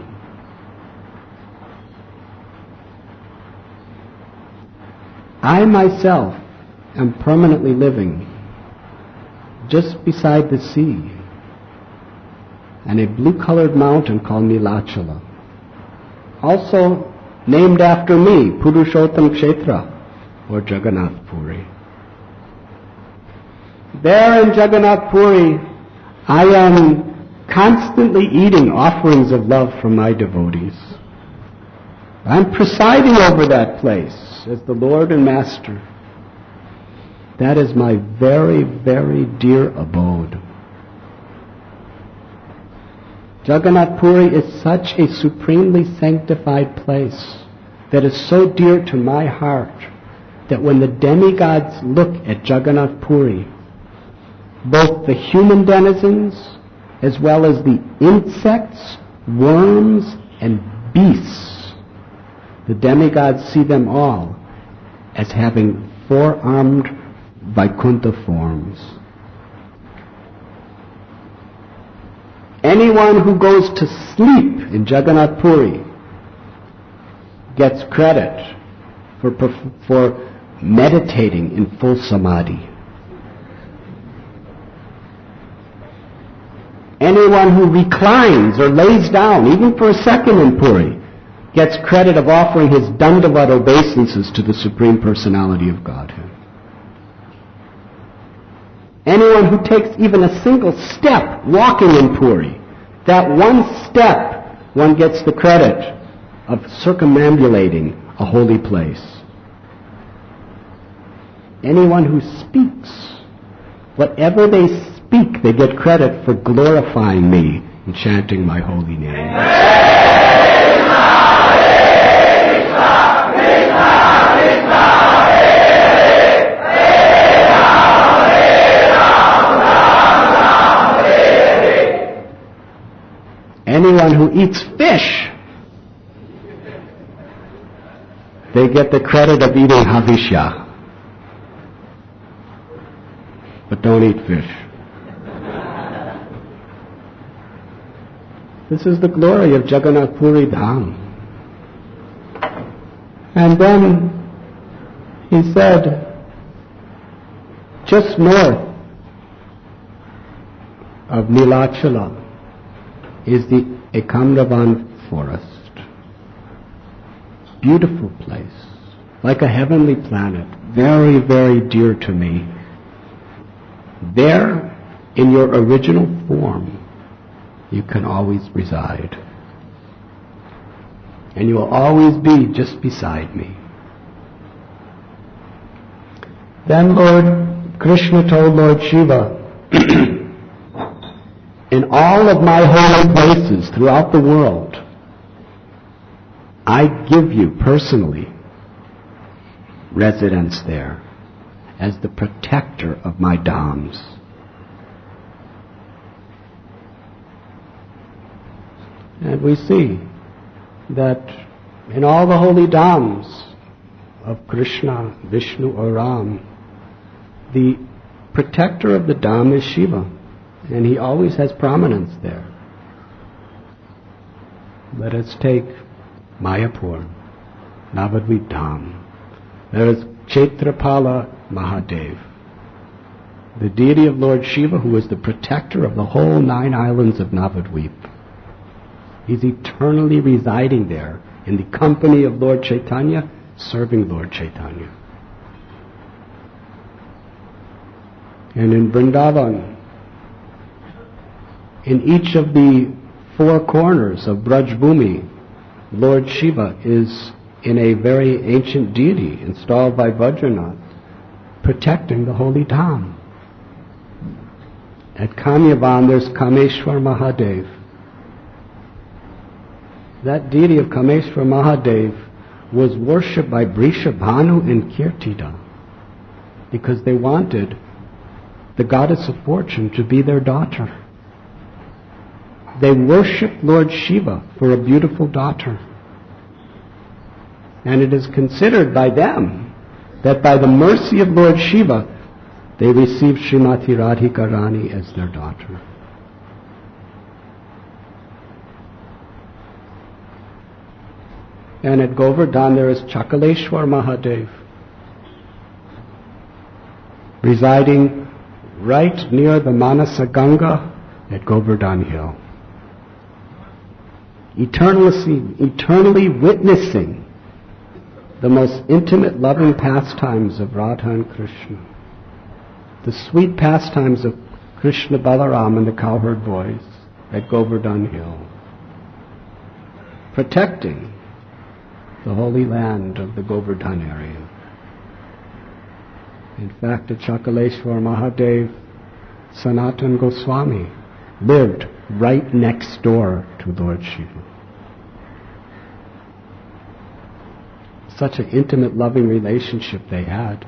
I myself am permanently living just beside the sea and a blue-colored mountain called Nilachala, also named after me, Purushottam Kshetra, or Jagannath Puri. There in Jagannath Puri, I am constantly eating offerings of love from my devotees. I'm presiding over that place as the Lord and Master. That is my very, very dear abode. Jagannath Puri is such a supremely sanctified place that is so dear to my heart that when the demigods look at Jagannath Puri, both the human denizens as well as the insects, worms, and beasts, the demigods see them all as having four-armed Vaikuntha forms. Anyone who goes to sleep in Jagannath Puri gets credit for meditating in full samadhi. Anyone who reclines or lays down, even for a second in Puri, gets credit of offering his Dandavat obeisances to the Supreme Personality of Godhead. Anyone who takes even a single step walking in Puri, that one step, one gets the credit of circumambulating a holy place. Anyone who speaks, whatever they speak, they get credit for glorifying me and chanting my holy name. Anyone who eats fish, they get the credit of eating Havishya. But don't eat fish. This is the glory of Jagannath Puri Dham. And then he said, just north of Nilachala is the Ekamravan forest. Beautiful place, like a heavenly planet, very, very dear to me. There, in your original form, you can always reside. And you will always be just beside me. Then Lord Krishna told Lord Shiva, in all of my holy places throughout the world, I give you personally residence there as the protector of my dhams. And we see that in all the holy dhams of Krishna, Vishnu or Ram, the protector of the dham is Shiva, and he always has prominence there. Let us take Mayapur, Navadvip Dham. There is Kshetrapala Mahadev, the deity of Lord Shiva, who is the protector of the whole 9 islands of Navadvip. He's eternally residing there in the company of Lord Chaitanya, serving Lord Chaitanya. And in Vrindavan, in each of the 4 corners of Braj Bhumi, Lord Shiva is in a very ancient deity installed by Vajranath, protecting the holy dham. At Kamyavan there's Kameshwar Mahadev. That deity of Kameshwar Mahadev was worshipped by Brishabhanu and Kirtida because they wanted the goddess of fortune to be their daughter. They worshipped Lord Shiva for a beautiful daughter. And it is considered by them that by the mercy of Lord Shiva, they received Srimati Radhika Rani as their daughter. And at Govardhan there is Chakaleshwar Mahadev, residing right near the Manasa Ganga at Govardhan Hill. Eternally witnessing the most intimate loving pastimes of Radha and Krishna, the sweet pastimes of Krishna Balaram and the cowherd boys at Govardhan Hill, protecting the holy land of the Govardhan area. In fact, at Chakaleshwar Mahadev, Sanatan Goswami lived right next door to Lord Shiva. Such an intimate, loving relationship they had.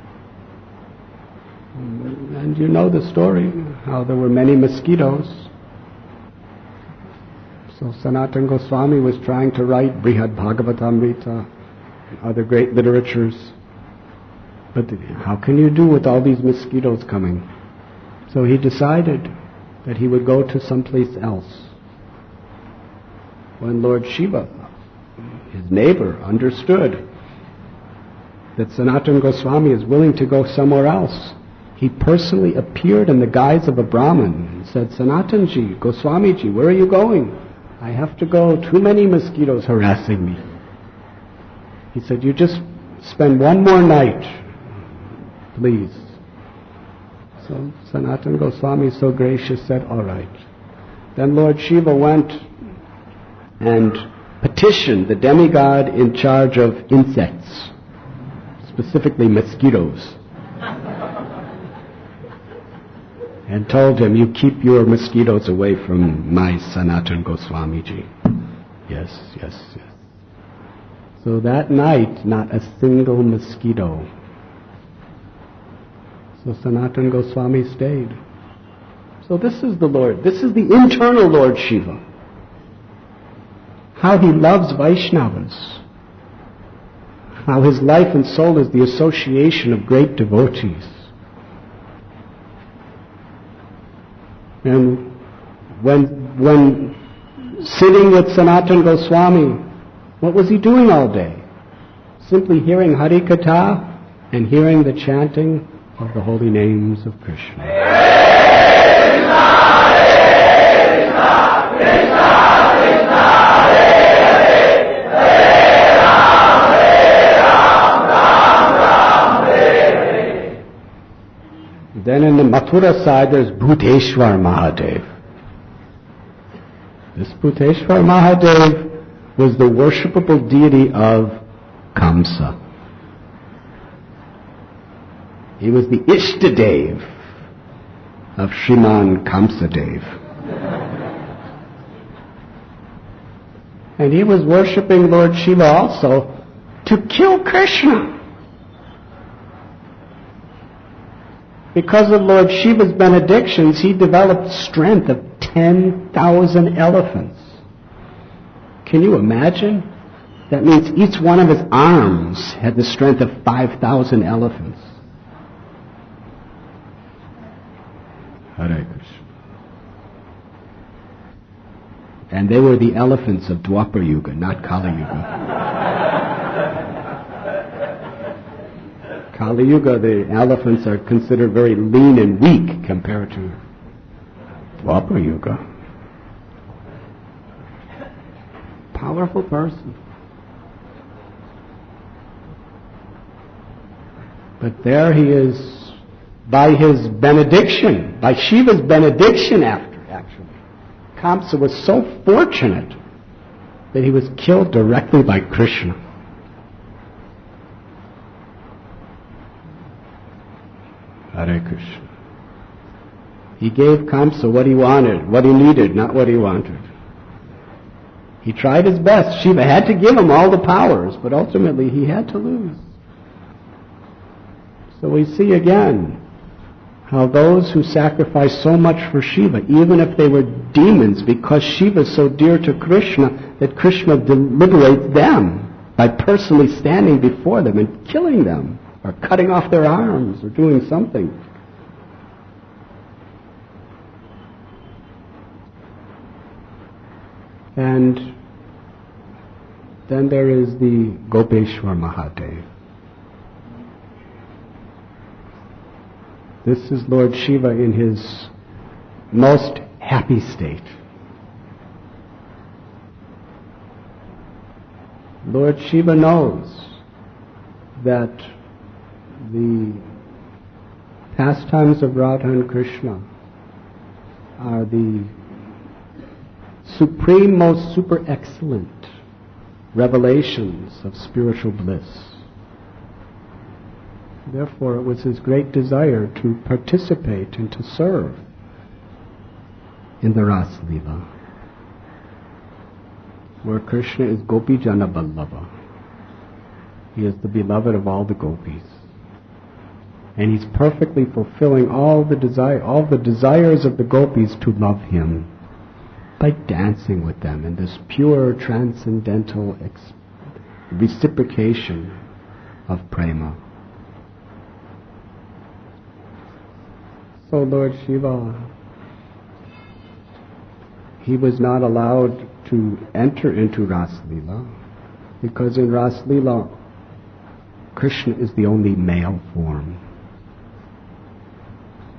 And you know the story, how there were many mosquitoes. So Sanatan Goswami was trying to write Srimad Bhagavatam and other great literatures. But how can you do with all these mosquitoes coming? So he decided that he would go to someplace else. When Lord Shiva, his neighbor, understood that Sanatan Goswami is willing to go somewhere else, he personally appeared in the guise of a Brahmin and said, Sanatanji, Goswamiji, where are you going? I have to go. Too many mosquitoes harassing me. He said, you just spend one more night, please. So Sanatan Goswami, so gracious, said, all right. Then Lord Shiva went and petitioned the demigod in charge of insects, specifically mosquitoes, and told him, you keep your mosquitoes away from my Sanatan Goswamiji. Yes, yes, yes. So that night, not a single mosquito. So Sanatan Goswami stayed. So this is the Lord. This is the internal Lord Shiva. How he loves Vaishnavas. How his life and soul is the association of great devotees. And when sitting with Sanatan Goswami, what was he doing all day? Simply hearing Hari Katha and hearing the chanting of the holy names of Krishna. Then in the Mathura side there's Bhuteshwar Mahadev. This Bhuteshwar Mahadev was the worshipable deity of Kamsa. He was the Ishtadev of Shriman Kamsadev. And he was worshipping Lord Shiva also to kill Krishna. Because of Lord Shiva's benedictions, he developed strength of 10,000 elephants. Can you imagine? That means each one of his arms had the strength of 5,000 elephants. Hare Krishna. And they were the elephants of Dwapar Yuga, not Kali Yuga. Kali Yuga, the elephants are considered very lean and weak compared to Dwapar Yuga. Powerful person. But there he is, by his benediction, by Shiva's benediction actually. Kamsa was so fortunate that he was killed directly by Krishna. Hare Krishna. He gave Kamsa what he wanted, what he needed, not what he wanted. He tried his best. Shiva had to give him all the powers, but ultimately he had to lose. So we see again how those who sacrifice so much for Shiva, even if they were demons, because Shiva is so dear to Krishna, that Krishna liberates them by personally standing before them and killing them, or cutting off their arms, or doing something. And then there is the Gopeshwar Mahadev. This is Lord Shiva in his most happy state. Lord Shiva knows that the pastimes of Radha and Krishna are the supreme, most super excellent revelations of spiritual bliss. Therefore, it was his great desire to participate and to serve in the Ras Leela, where Krishna is Gopi Jana Vallabha. He is the beloved of all the gopis. And he's perfectly fulfilling all the desires of the gopis to love him by dancing with them in this pure transcendental reciprocation of prema. So Lord Shiva, he was not allowed to enter into Ras Leela, because in Ras Leela, Krishna is the only male form.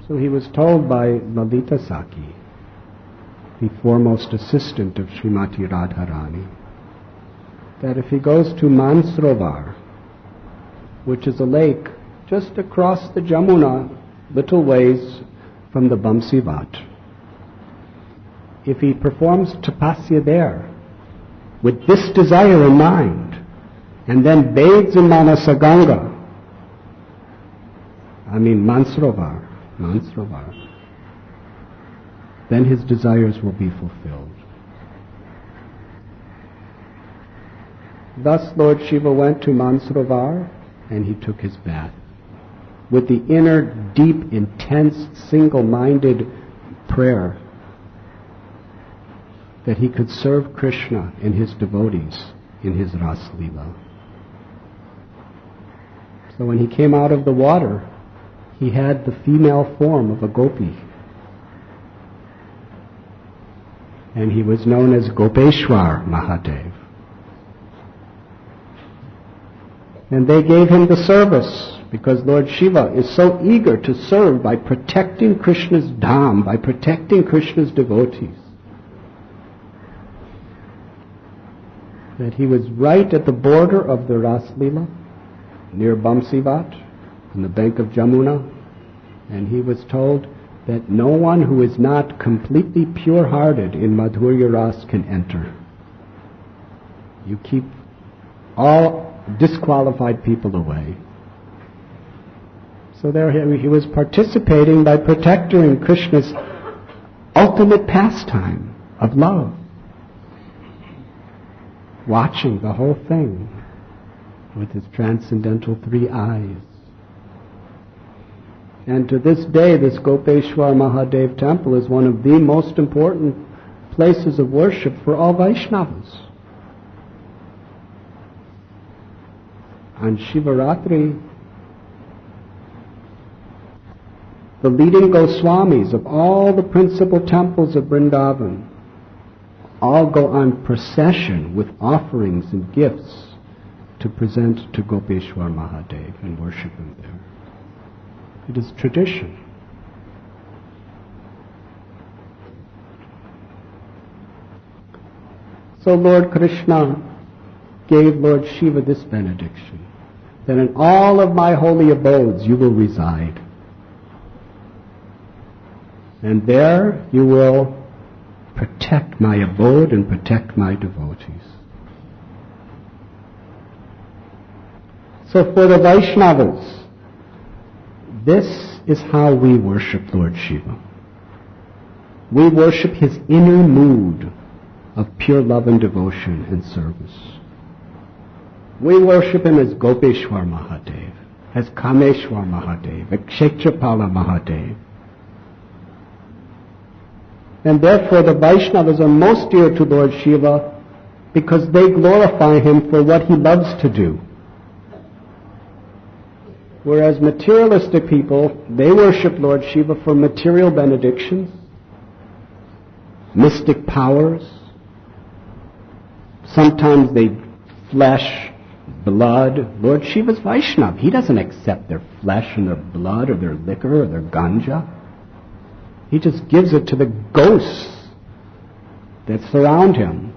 So he was told by Lalita Saki, the foremost assistant of Srimati Radharani, that if he goes to Mansrovar, which is a lake just across the Jamuna, little ways from the Bamsivat, if he performs tapasya there with this desire in mind, and then bathes in Manasaganga, Mansrovar, then his desires will be fulfilled. Thus Lord Shiva went to Mansrovar and he took his bath with the inner, deep, intense, single-minded prayer that he could serve Krishna and his devotees in his Ras Leela. So when he came out of the water, he had the female form of a gopi. And he was known as Gopeshwar Mahadev. And they gave him the service, because Lord Shiva is so eager to serve by protecting Krishna's dham, by protecting Krishna's devotees, that he was right at the border of the Ras Leela, near Bamsivat, on the bank of Jamuna, and he was told that no one who is not completely pure-hearted in Madhurya Ras can enter. You keep all disqualified people away. So there he was participating by protecting Krishna's ultimate pastime of love. Watching the whole thing with his transcendental three eyes. And to this day, this Gopeshwar Mahadev temple is one of the most important places of worship for all Vaishnavas. On Shivaratri, the leading Goswamis of all the principal temples of Vrindavan all go on procession with offerings and gifts to present to Gopeshwar Mahadev and worship him there. It is tradition. So Lord Krishna gave Lord Shiva this benediction, that in all of my holy abodes you will reside. And there you will protect my abode and protect my devotees. So for the Vaishnavas, this is how we worship Lord Shiva. We worship his inner mood of pure love and devotion and service. We worship him as Gopeshwar Mahadev, as Kameshwar Mahadev, as Kshetrapala Mahadev. And therefore the Vaishnavas are most dear to Lord Shiva because they glorify him for what he loves to do. Whereas materialistic people, they worship Lord Shiva for material benedictions, mystic powers. Sometimes they flesh, blood. Lord Shiva's Vaishnav. He doesn't accept their flesh and their blood or their liquor or their ganja. He just gives it to the ghosts that surround him.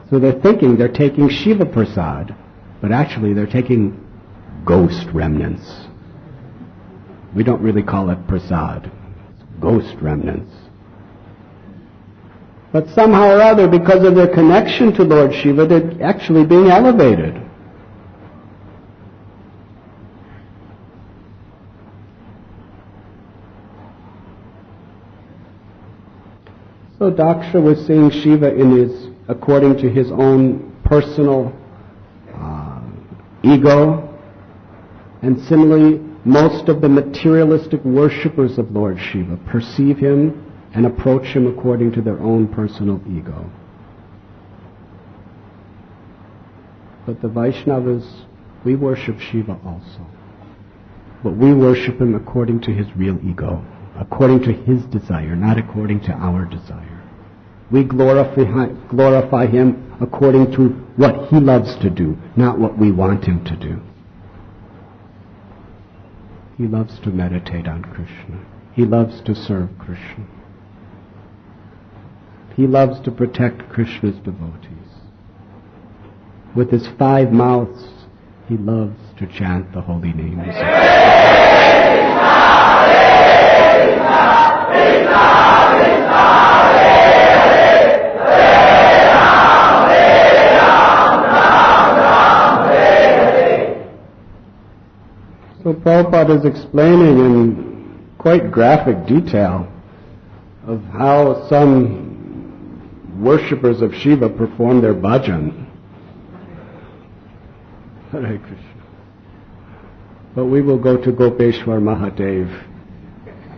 So they're thinking they're taking Shiva Prasad, but actually they're taking ghost remnants. We don't really call it prasad. It's ghost remnants. But somehow or other, because of their connection to Lord Shiva, they're actually being elevated. So Daksha was seeing Shiva according to his own personal ego. And similarly, most of the materialistic worshippers of Lord Shiva perceive him and approach him according to their own personal ego. But the Vaishnavas, we worship Shiva also. But we worship him according to his real ego, according to his desire, not according to our desire. We glorify him according to what he loves to do, not what we want him to do. He loves to meditate on Krishna. He loves to serve Krishna. He loves to protect Krishna's devotees. With his 5 mouths, he loves to chant the holy names. So Prabhupada is explaining in quite graphic detail of how some worshippers of Shiva perform their bhajan. Hare Krishna. But we will go to Gopeshwar Mahadev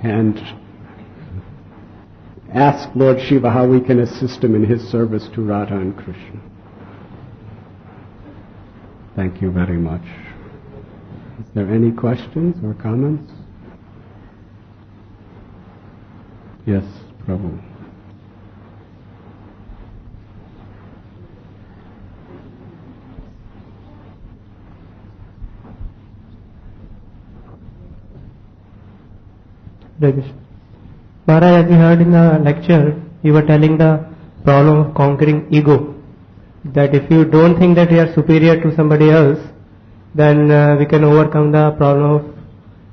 and ask Lord Shiva how we can assist him in his service to Radha and Krishna. Thank you very much. Is there any questions or comments? Yes, Prabhu. Maharaj, as we heard in the lecture, you were telling the problem of conquering ego. That if you don't think that you are superior to somebody else, then we can overcome the problem of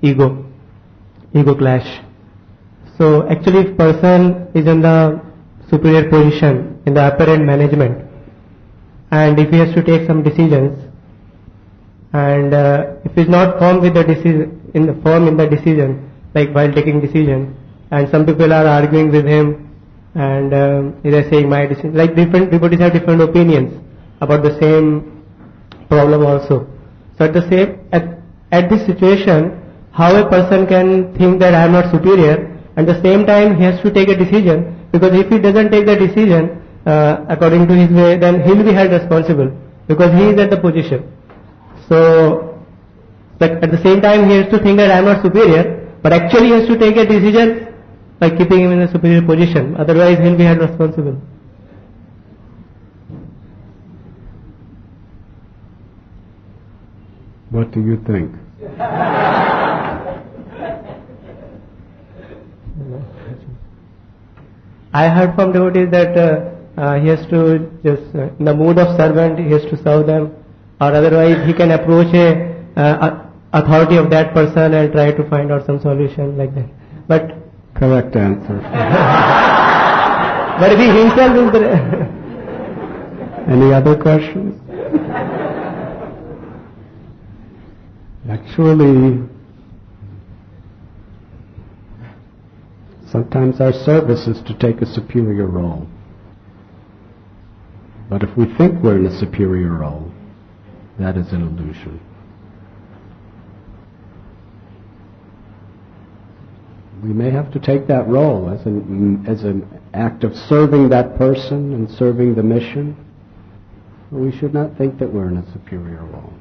ego clash. So actually if person is in the superior position, in the apparent management, and if he has to take some decisions, and if he is not firm with the decision, in the decision, like while taking decision, and some people are arguing with him, and they are saying my decision, like different devotees have different opinions about the same problem also. So at this situation, how a person can think that I am not superior, and at the same time he has to take a decision, because if he doesn't take the decision according to his way, then he will be held responsible, because he is at the position. So, like at the same time he has to think that I am not superior, but actually he has to take a decision by keeping him in a superior position, otherwise he will be held responsible. What do you think? I heard from devotees that he has to just, in the mood of servant, he has to serve them, or otherwise he can approach a authority of that person and try to find out some solution like that. But correct answer. But if he himself is the Any other questions? Actually, sometimes our service is to take a superior role. But if we think we're in a superior role, that is an illusion. We may have to take that role as an act of serving that person and serving the mission, but we should not think that we're in a superior role.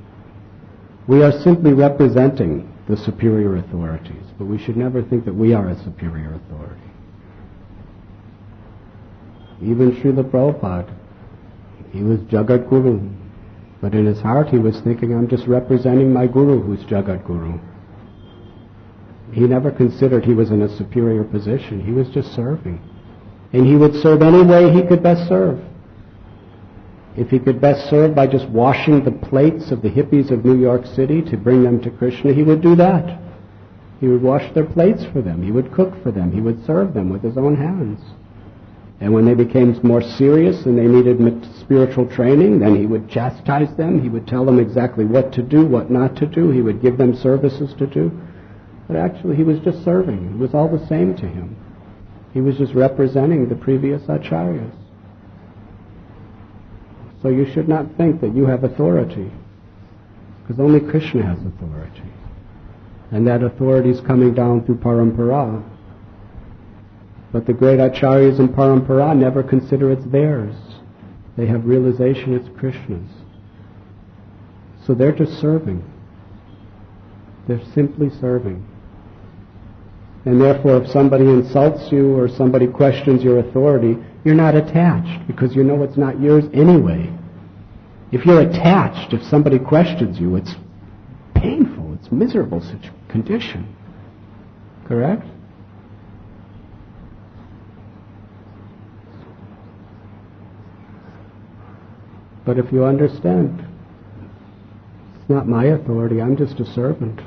We are simply representing the superior authorities, but we should never think that we are a superior authority. Even Srila Prabhupada, he was Jagat Guru, but in his heart he was thinking, I'm just representing my Guru who's Jagat Guru. He never considered he was in a superior position. He was just serving. And he would serve any way he could best serve. If he could best serve by just washing the plates of the hippies of New York City to bring them to Krishna, he would do that. He would wash their plates for them. He would cook for them. He would serve them with his own hands. And when they became more serious and they needed spiritual training, then he would chastise them. He would tell them exactly what to do, what not to do. He would give them services to do. But actually he was just serving. It was all the same to him. He was just representing the previous acharyas. So you should not think that you have authority, because only Krishna has authority. And that authority is coming down through parampara. But the great acharyas in parampara never consider it's theirs. They have realization it's Krishna's. So they're just serving. They're simply serving. And therefore if somebody insults you or somebody questions your authority, you're not attached, because you know it's not yours anyway. If you're attached, if somebody questions you, it's painful, it's miserable such condition. Correct? But if you understand, it's not my authority, I'm just a servant.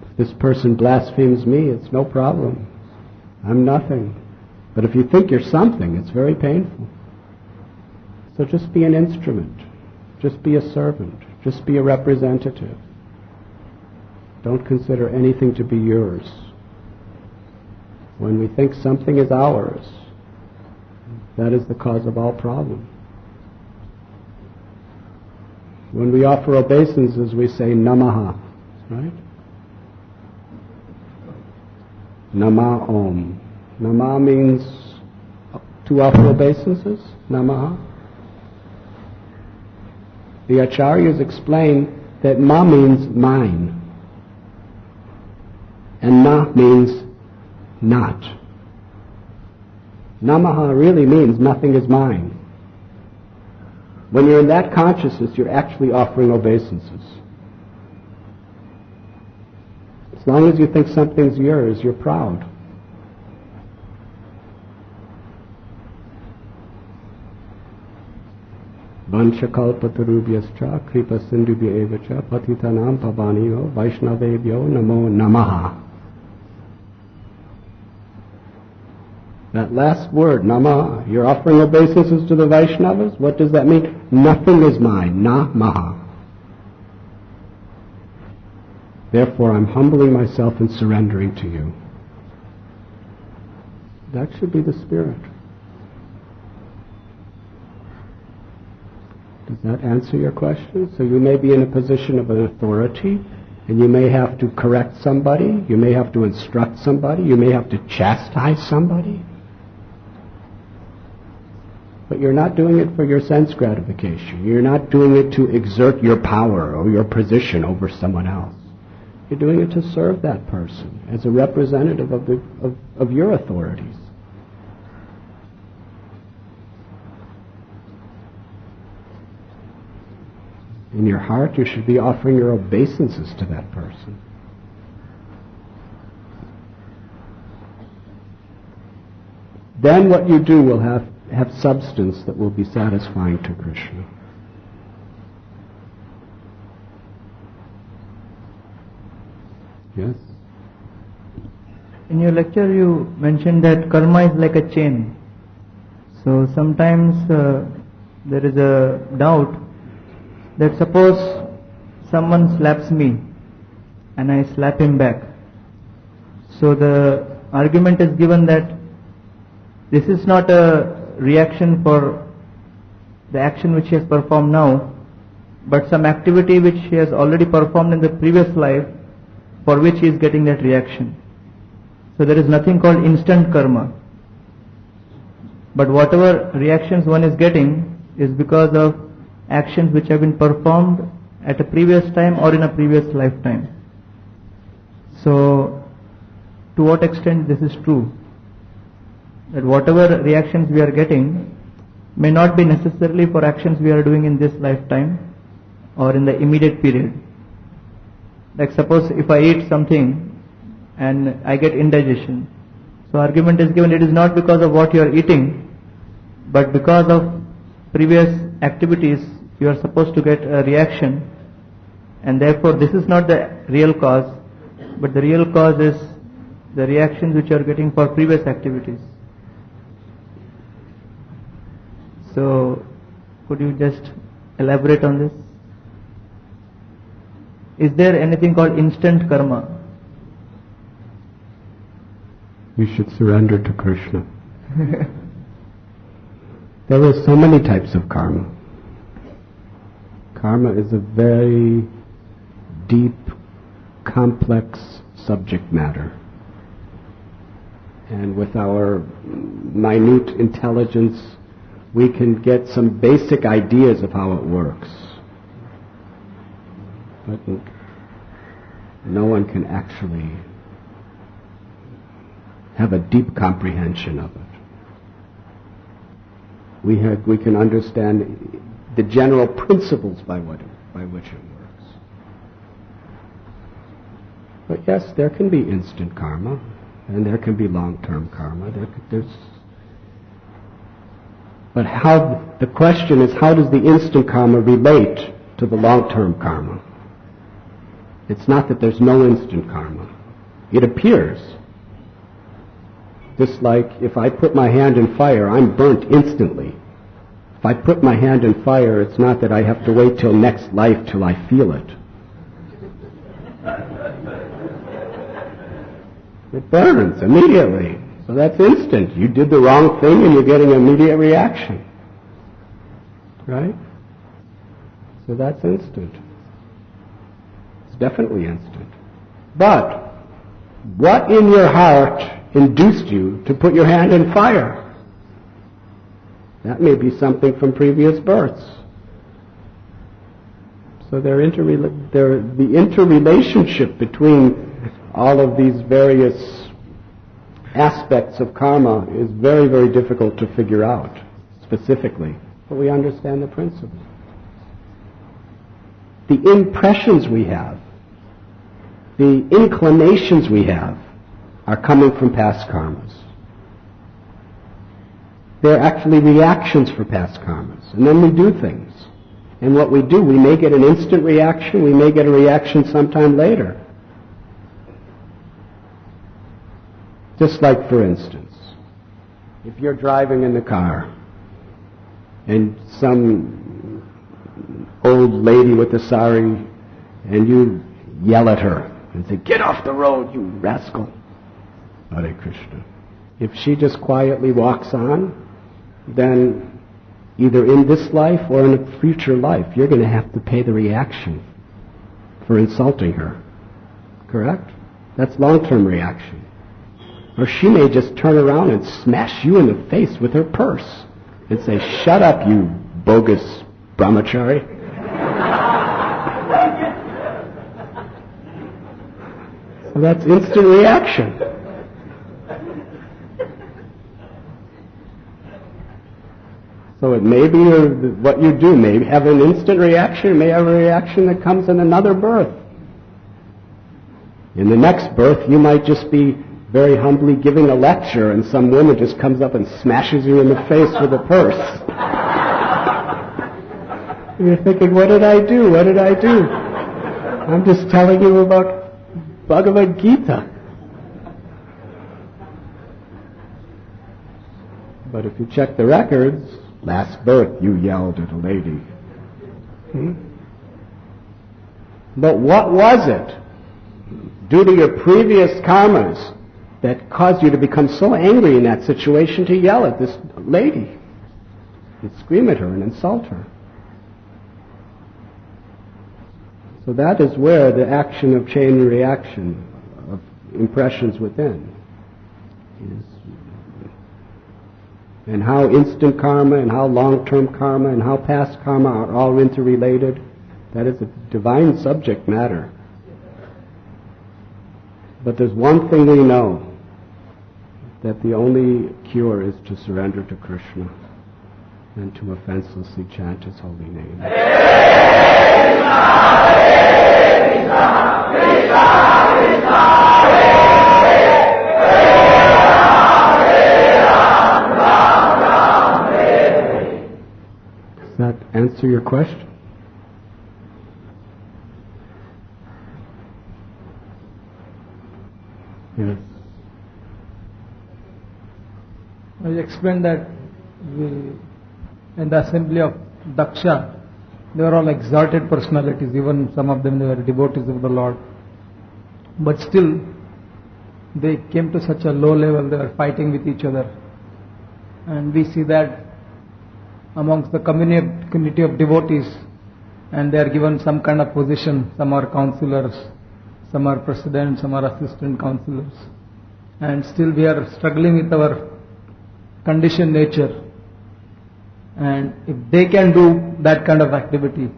If this person blasphemes me, it's no problem. I'm nothing. But if you think you're something, it's very painful. So just be an instrument. Just be a servant. Just be a representative. Don't consider anything to be yours. When we think something is ours, that is the cause of all problem. When we offer obeisances, we say Namaha, right? Nama Om. Nama means to offer obeisances. Namaha. The acharyas explain that Ma means mine, and Na means not. Namaha really means nothing is mine. When you're in that consciousness, you're actually offering obeisances. As long as you think something's yours, you're proud. Vanchakalpatarubhyascha kripasindubhya evacha patitanam pavaniyo vaishnavebhyo namo namaha. That last word, namaha, you're offering obeisances to the Vaishnavas? What does that mean? Nothing is mine, namaha. Therefore, I'm humbling myself and surrendering to you. That should be the spirit. Does that answer your question? So you may be in a position of an authority, and you may have to correct somebody, you may have to instruct somebody, you may have to chastise somebody. But you're not doing it for your sense gratification. You're not doing it to exert your power or your position over someone else. You're doing it to serve that person as a representative of your authorities. In your heart, you should be offering your obeisances to that person. Then what you do will have substance that will be satisfying to Krishna. Yes? In your lecture you mentioned that karma is like a chain. So sometimes there is a doubt that suppose someone slaps me and I slap him back. So the argument is given that this is not a reaction for the action which he has performed now, but some activity which he has already performed in the previous life for which he is getting that reaction. So there is nothing called instant karma. But whatever reactions one is getting is because of actions which have been performed at a previous time or in a previous lifetime. So to what extent this is true? That whatever reactions we are getting may not be necessarily for actions we are doing in this lifetime or in the immediate period. Like suppose if I eat something and I get indigestion. So argument is given, it is not because of what you are eating, but because of previous activities you are supposed to get a reaction, and therefore this is not the real cause, but the real cause is the reactions which you are getting for previous activities. So could you just elaborate on this? Is there anything called instant karma? You should surrender to Krishna. There are so many types of karma. Karma is a very deep, complex subject matter. And with our minute intelligence, we can get some basic ideas of how it works. But no one can actually have a deep comprehension of it. We can understand the general principles by which it works. But yes, there can be instant karma, and there can be long-term karma. But the question is, how does the instant karma relate to the long-term karma? It's not that there's no instant karma. It appears. Just like if I put my hand in fire, I'm burnt instantly. If I put my hand in fire, it's not that I have to wait till next life till I feel it. It burns immediately. So that's instant. You did the wrong thing and you're getting an immediate reaction. Right? So that's instant. It's definitely instant. But what in your heart induced you to put your hand in fire? That may be something from previous births. So the interrelationship between all of these various aspects of karma is very, very difficult to figure out specifically. But we understand the principle. The impressions we have, the inclinations we have, are coming from past karmas. They're actually reactions for past karmas. And then we do things. And what we do, we may get an instant reaction, we may get a reaction sometime later. Just like, for instance, If you're driving in the car and some old lady with a sari and you yell at her and say, "Get off the road, you rascal." Hare Krishna. If she just quietly walks on, then either in this life or in a future life, you're going to have to pay the reaction for insulting her. Correct? That's long-term reaction. Or she may just turn around and smash you in the face with her purse and say, "Shut up, you bogus brahmachari." So that's instant reaction. So it may be what you do may have an instant reaction, it may have a reaction that comes in another birth. In the next birth, you might just be very humbly giving a lecture and some woman just comes up and smashes you in the face with a purse. You're thinking, what did I do? What did I do? I'm just telling you about Bhagavad Gita. But if you check the records, last birth you yelled at a lady. But what was it, due to your previous karmas, that caused you to become so angry in that situation to yell at this lady and scream at her and insult her? So that is where the action of chain reaction of impressions within is. And how instant karma and how long-term karma and how past karma are all interrelated, that is a divine subject matter. But there's one thing we know, that the only cure is to surrender to Krishna and to offenselessly chant His holy name. Does that answer your question? Yes. I explained that in the assembly of Daksha, they were all exalted personalities, even some of them they were devotees of the Lord. But still, they came to such a low level, they were fighting with each other. And we see that amongst the community of devotees, and they are given some kind of position. Some are counselors, some are presidents, some are assistant counselors. And still we are struggling with our conditioned nature. And if they can do that kind of activity,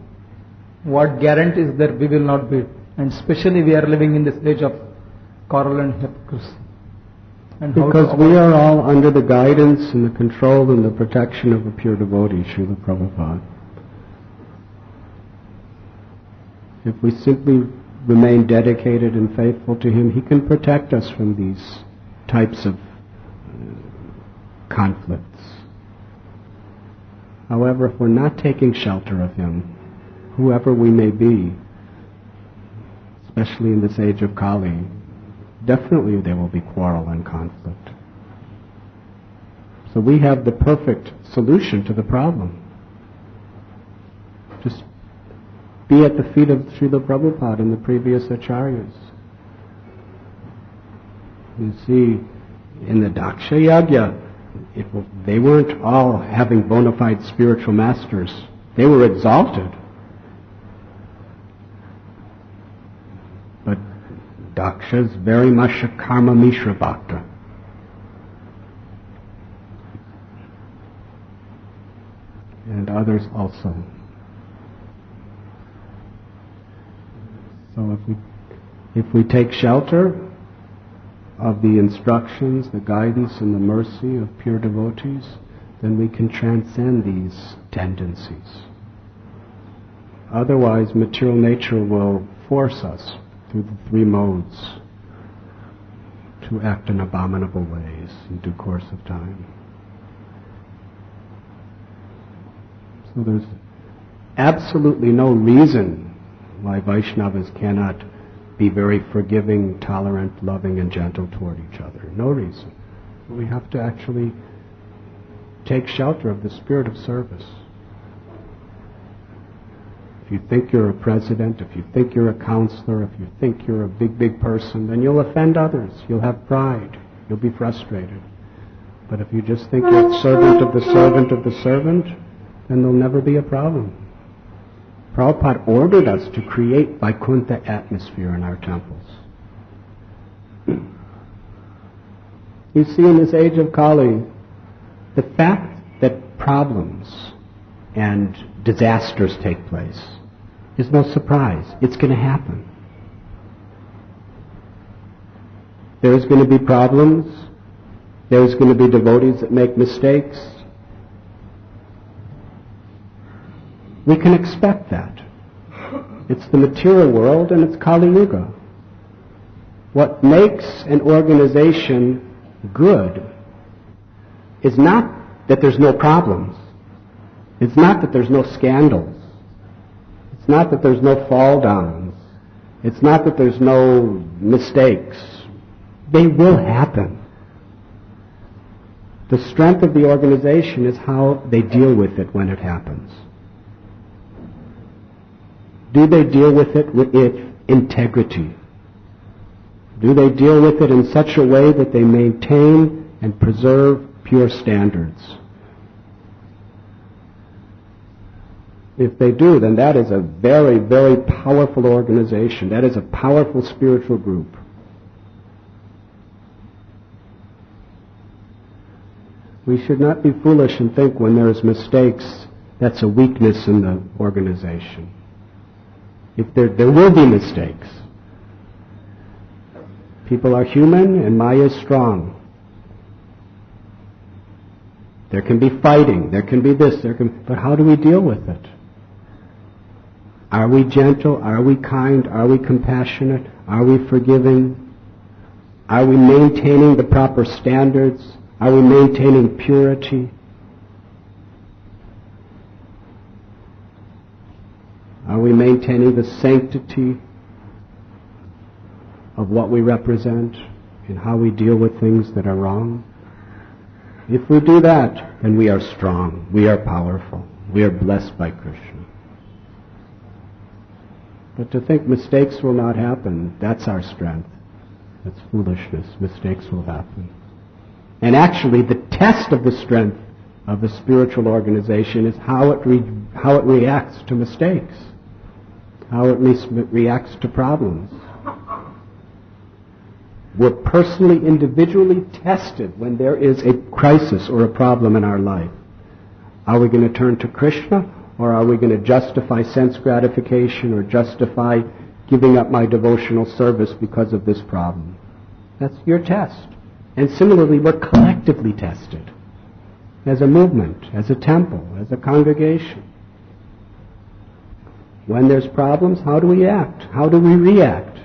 what guarantees that we will not be? And especially we are living in this age of quarrel and hypocrisy. And because we are all under the guidance and the control and the protection of a pure devotee, Srila Prabhupada. If we simply remain dedicated and faithful to Him, He can protect us from these types of conflicts. However, if we're not taking shelter of Him, whoever we may be, especially in this age of Kali, definitely there will be quarrel and conflict. So we have the perfect solution to the problem. Just be at the feet of Srila Prabhupada and the previous acharyas. You see, in the Daksha Yagya, they weren't all having bona fide spiritual masters. They were exalted. But Daksha is very much a karma mishra bhakta. And others also. So if we take shelter of the instructions, the guidance and the mercy of pure devotees, then we can transcend these tendencies. Otherwise, material nature will force us through the three modes to act in abominable ways in due course of time. So there's absolutely no reason why Vaishnavas cannot be very forgiving, tolerant, loving, and gentle toward each other. No reason. We have to actually take shelter of the spirit of service. If you think you're a president, if you think you're a counselor, if you think you're a big, big person, then you'll offend others. You'll have pride. You'll be frustrated. But if you just think you're a servant of the servant of the servant, then there'll never be a problem. Prabhupada ordered us to create Vaikuntha atmosphere in our temples. You see, in this age of Kali, the fact that problems and disasters take place is no surprise. It's going to happen. There's going to be problems. There's going to be devotees that make mistakes. We can expect that. It's the material world and it's Kali Yuga. What makes an organization good is not that there's no problems. It's not that there's no scandals. It's not that there's no fall downs. It's not that there's no mistakes. They will happen. The strength of the organization is how they deal with it when it happens. Do they deal with it with integrity? Do they deal with it in such a way that they maintain and preserve pure standards? If they do, then that is a very, very powerful organization. That is a powerful spiritual group. We should not be foolish and think when there's mistakes, that's a weakness in the organization. If there will be mistakes. People are human and Maya is strong. There can be fighting, there can be this, but how do we deal with it? Are we gentle? Are we kind? Are we compassionate? Are we forgiving? Are we maintaining the proper standards? Are we maintaining purity? Are we maintaining the sanctity of what we represent and how we deal with things that are wrong? If we do that, then we are strong, we are powerful, we are blessed by Krishna. But to think mistakes will not happen, that's our strength. That's foolishness. Mistakes will happen. And actually, the test of the strength of the spiritual organization is how it reacts to mistakes, how it reacts to problems. We're personally, individually tested when there is a crisis or a problem in our life. Are we going to turn to Krishna, or are we going to justify sense gratification or justify giving up my devotional service because of this problem? That's your test. And similarly, we're collectively tested as a movement, as a temple, as a congregation. When there's problems, how do we act? How do we react?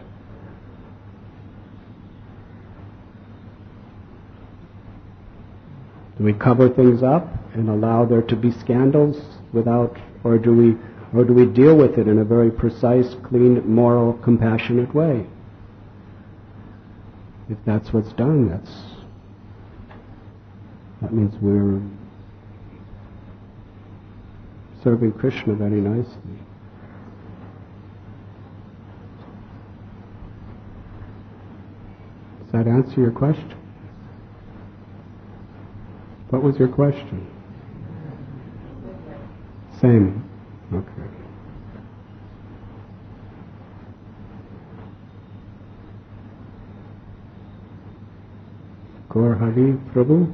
Do we cover things up and allow there to be scandals or do we deal with it in a very precise, clean, moral, compassionate way? If that's what's done, that means we're serving Krishna very nicely. Does that answer your question? What was your question? Same. Okay. Gaur Hari Prabhu,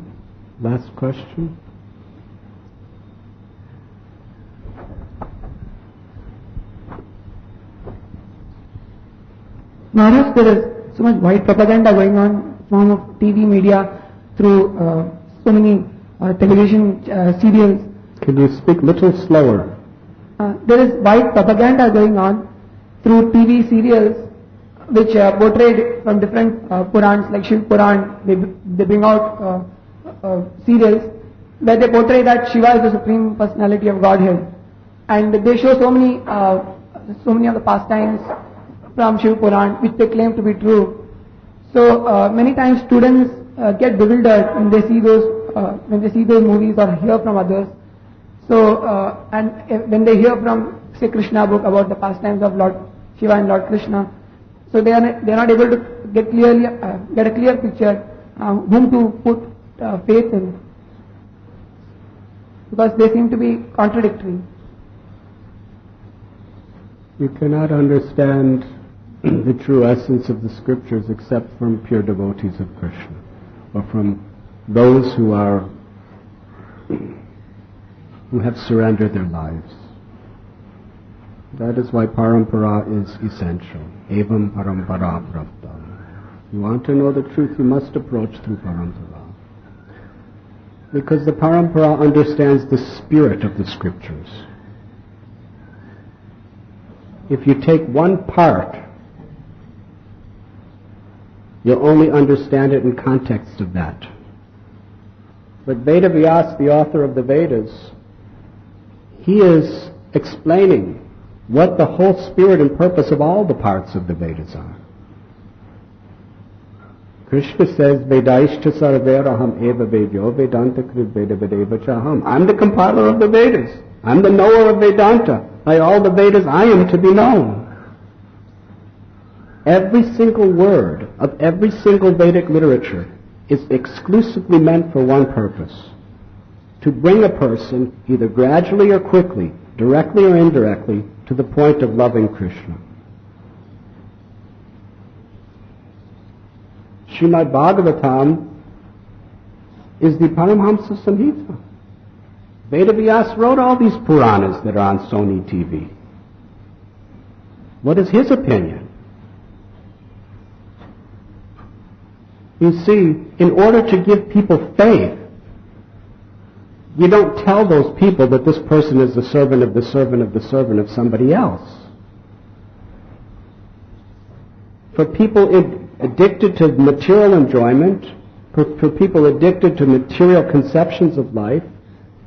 last question. Maharaj, there is so much white propaganda going on in form of TV media through so many television serials. Can you speak a little slower? There is white propaganda going on through TV serials which portrayed from different Purans like Shiv Puran. They bring out serials where they portray that Shiva is the Supreme Personality of Godhead, and they show so many of the pastimes from Shiv Puran which they claim to be true. So many times students get bewildered when they see those when they see those movies or hear from others. So, when they hear from, say, Krishna book about the pastimes of Lord Shiva and Lord Krishna, so they are not able to get a clear picture whom to put faith in, because they seem to be contradictory. You cannot understand the true essence of the scriptures except from pure devotees of Krishna, or from those who have surrendered their lives. That is why parampara is essential. Evam parampara pravta. You want to know the truth, you must approach through parampara. Because the parampara understands the spirit of the scriptures. If you take one part, you'll only understand it in context of that. But Veda Vyas, the author of the Vedas, he is explaining what the whole spirit and purpose of all the parts of the Vedas are. Krishna says, Vedaishta sarveraham eva vedyo vedanta krid veda vedeva chaham. I'm the compiler of the Vedas. I'm the knower of Vedanta. By all the Vedas I am to be known. Every single word of every single Vedic literature is exclusively meant for one purpose: to bring a person, either gradually or quickly, directly or indirectly, to the point of loving Krishna. Srimad Bhagavatam is the Paramhamsa Samhita. Veda Vyas wrote all these Puranas that are on Sony TV. What is his opinion? You see, in order to give people faith, you don't tell those people that this person is the servant of the servant of the servant of somebody else. For people addicted to material enjoyment, for people addicted to material conceptions of life,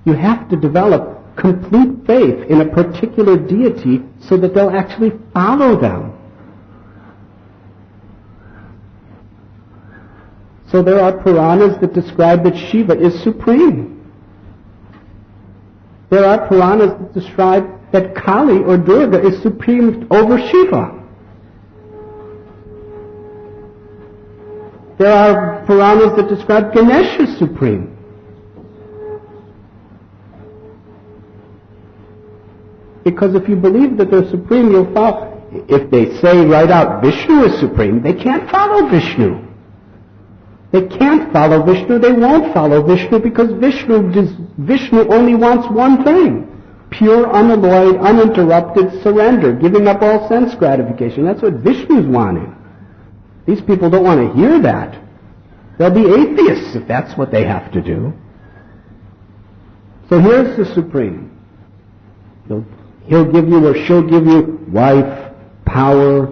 you have to develop complete faith in a particular deity so that they'll actually follow them. So there are Puranas that describe that Shiva is supreme. There are Puranas that describe that Kali or Durga is supreme over Shiva. There are Puranas that describe Ganesha as supreme. Because if you believe that they're supreme, you'll follow. If they say right out Vishnu is supreme, they can't follow Vishnu. They can't follow Vishnu, they won't follow Vishnu, because Vishnu only wants one thing: pure, unalloyed, uninterrupted surrender, giving up all sense gratification. That's what Vishnu's wanting. These people don't want to hear that. They'll be atheists if that's what they have to do. So here's the Supreme. He'll give you, or she'll give you, wife, power,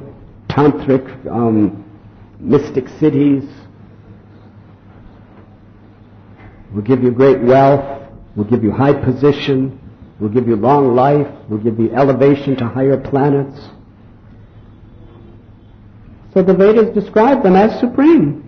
tantric, mystic cities. We'll give you great wealth. We'll give you high position. We'll give you long life. We'll give you elevation to higher planets. So the Vedas describe them as supreme.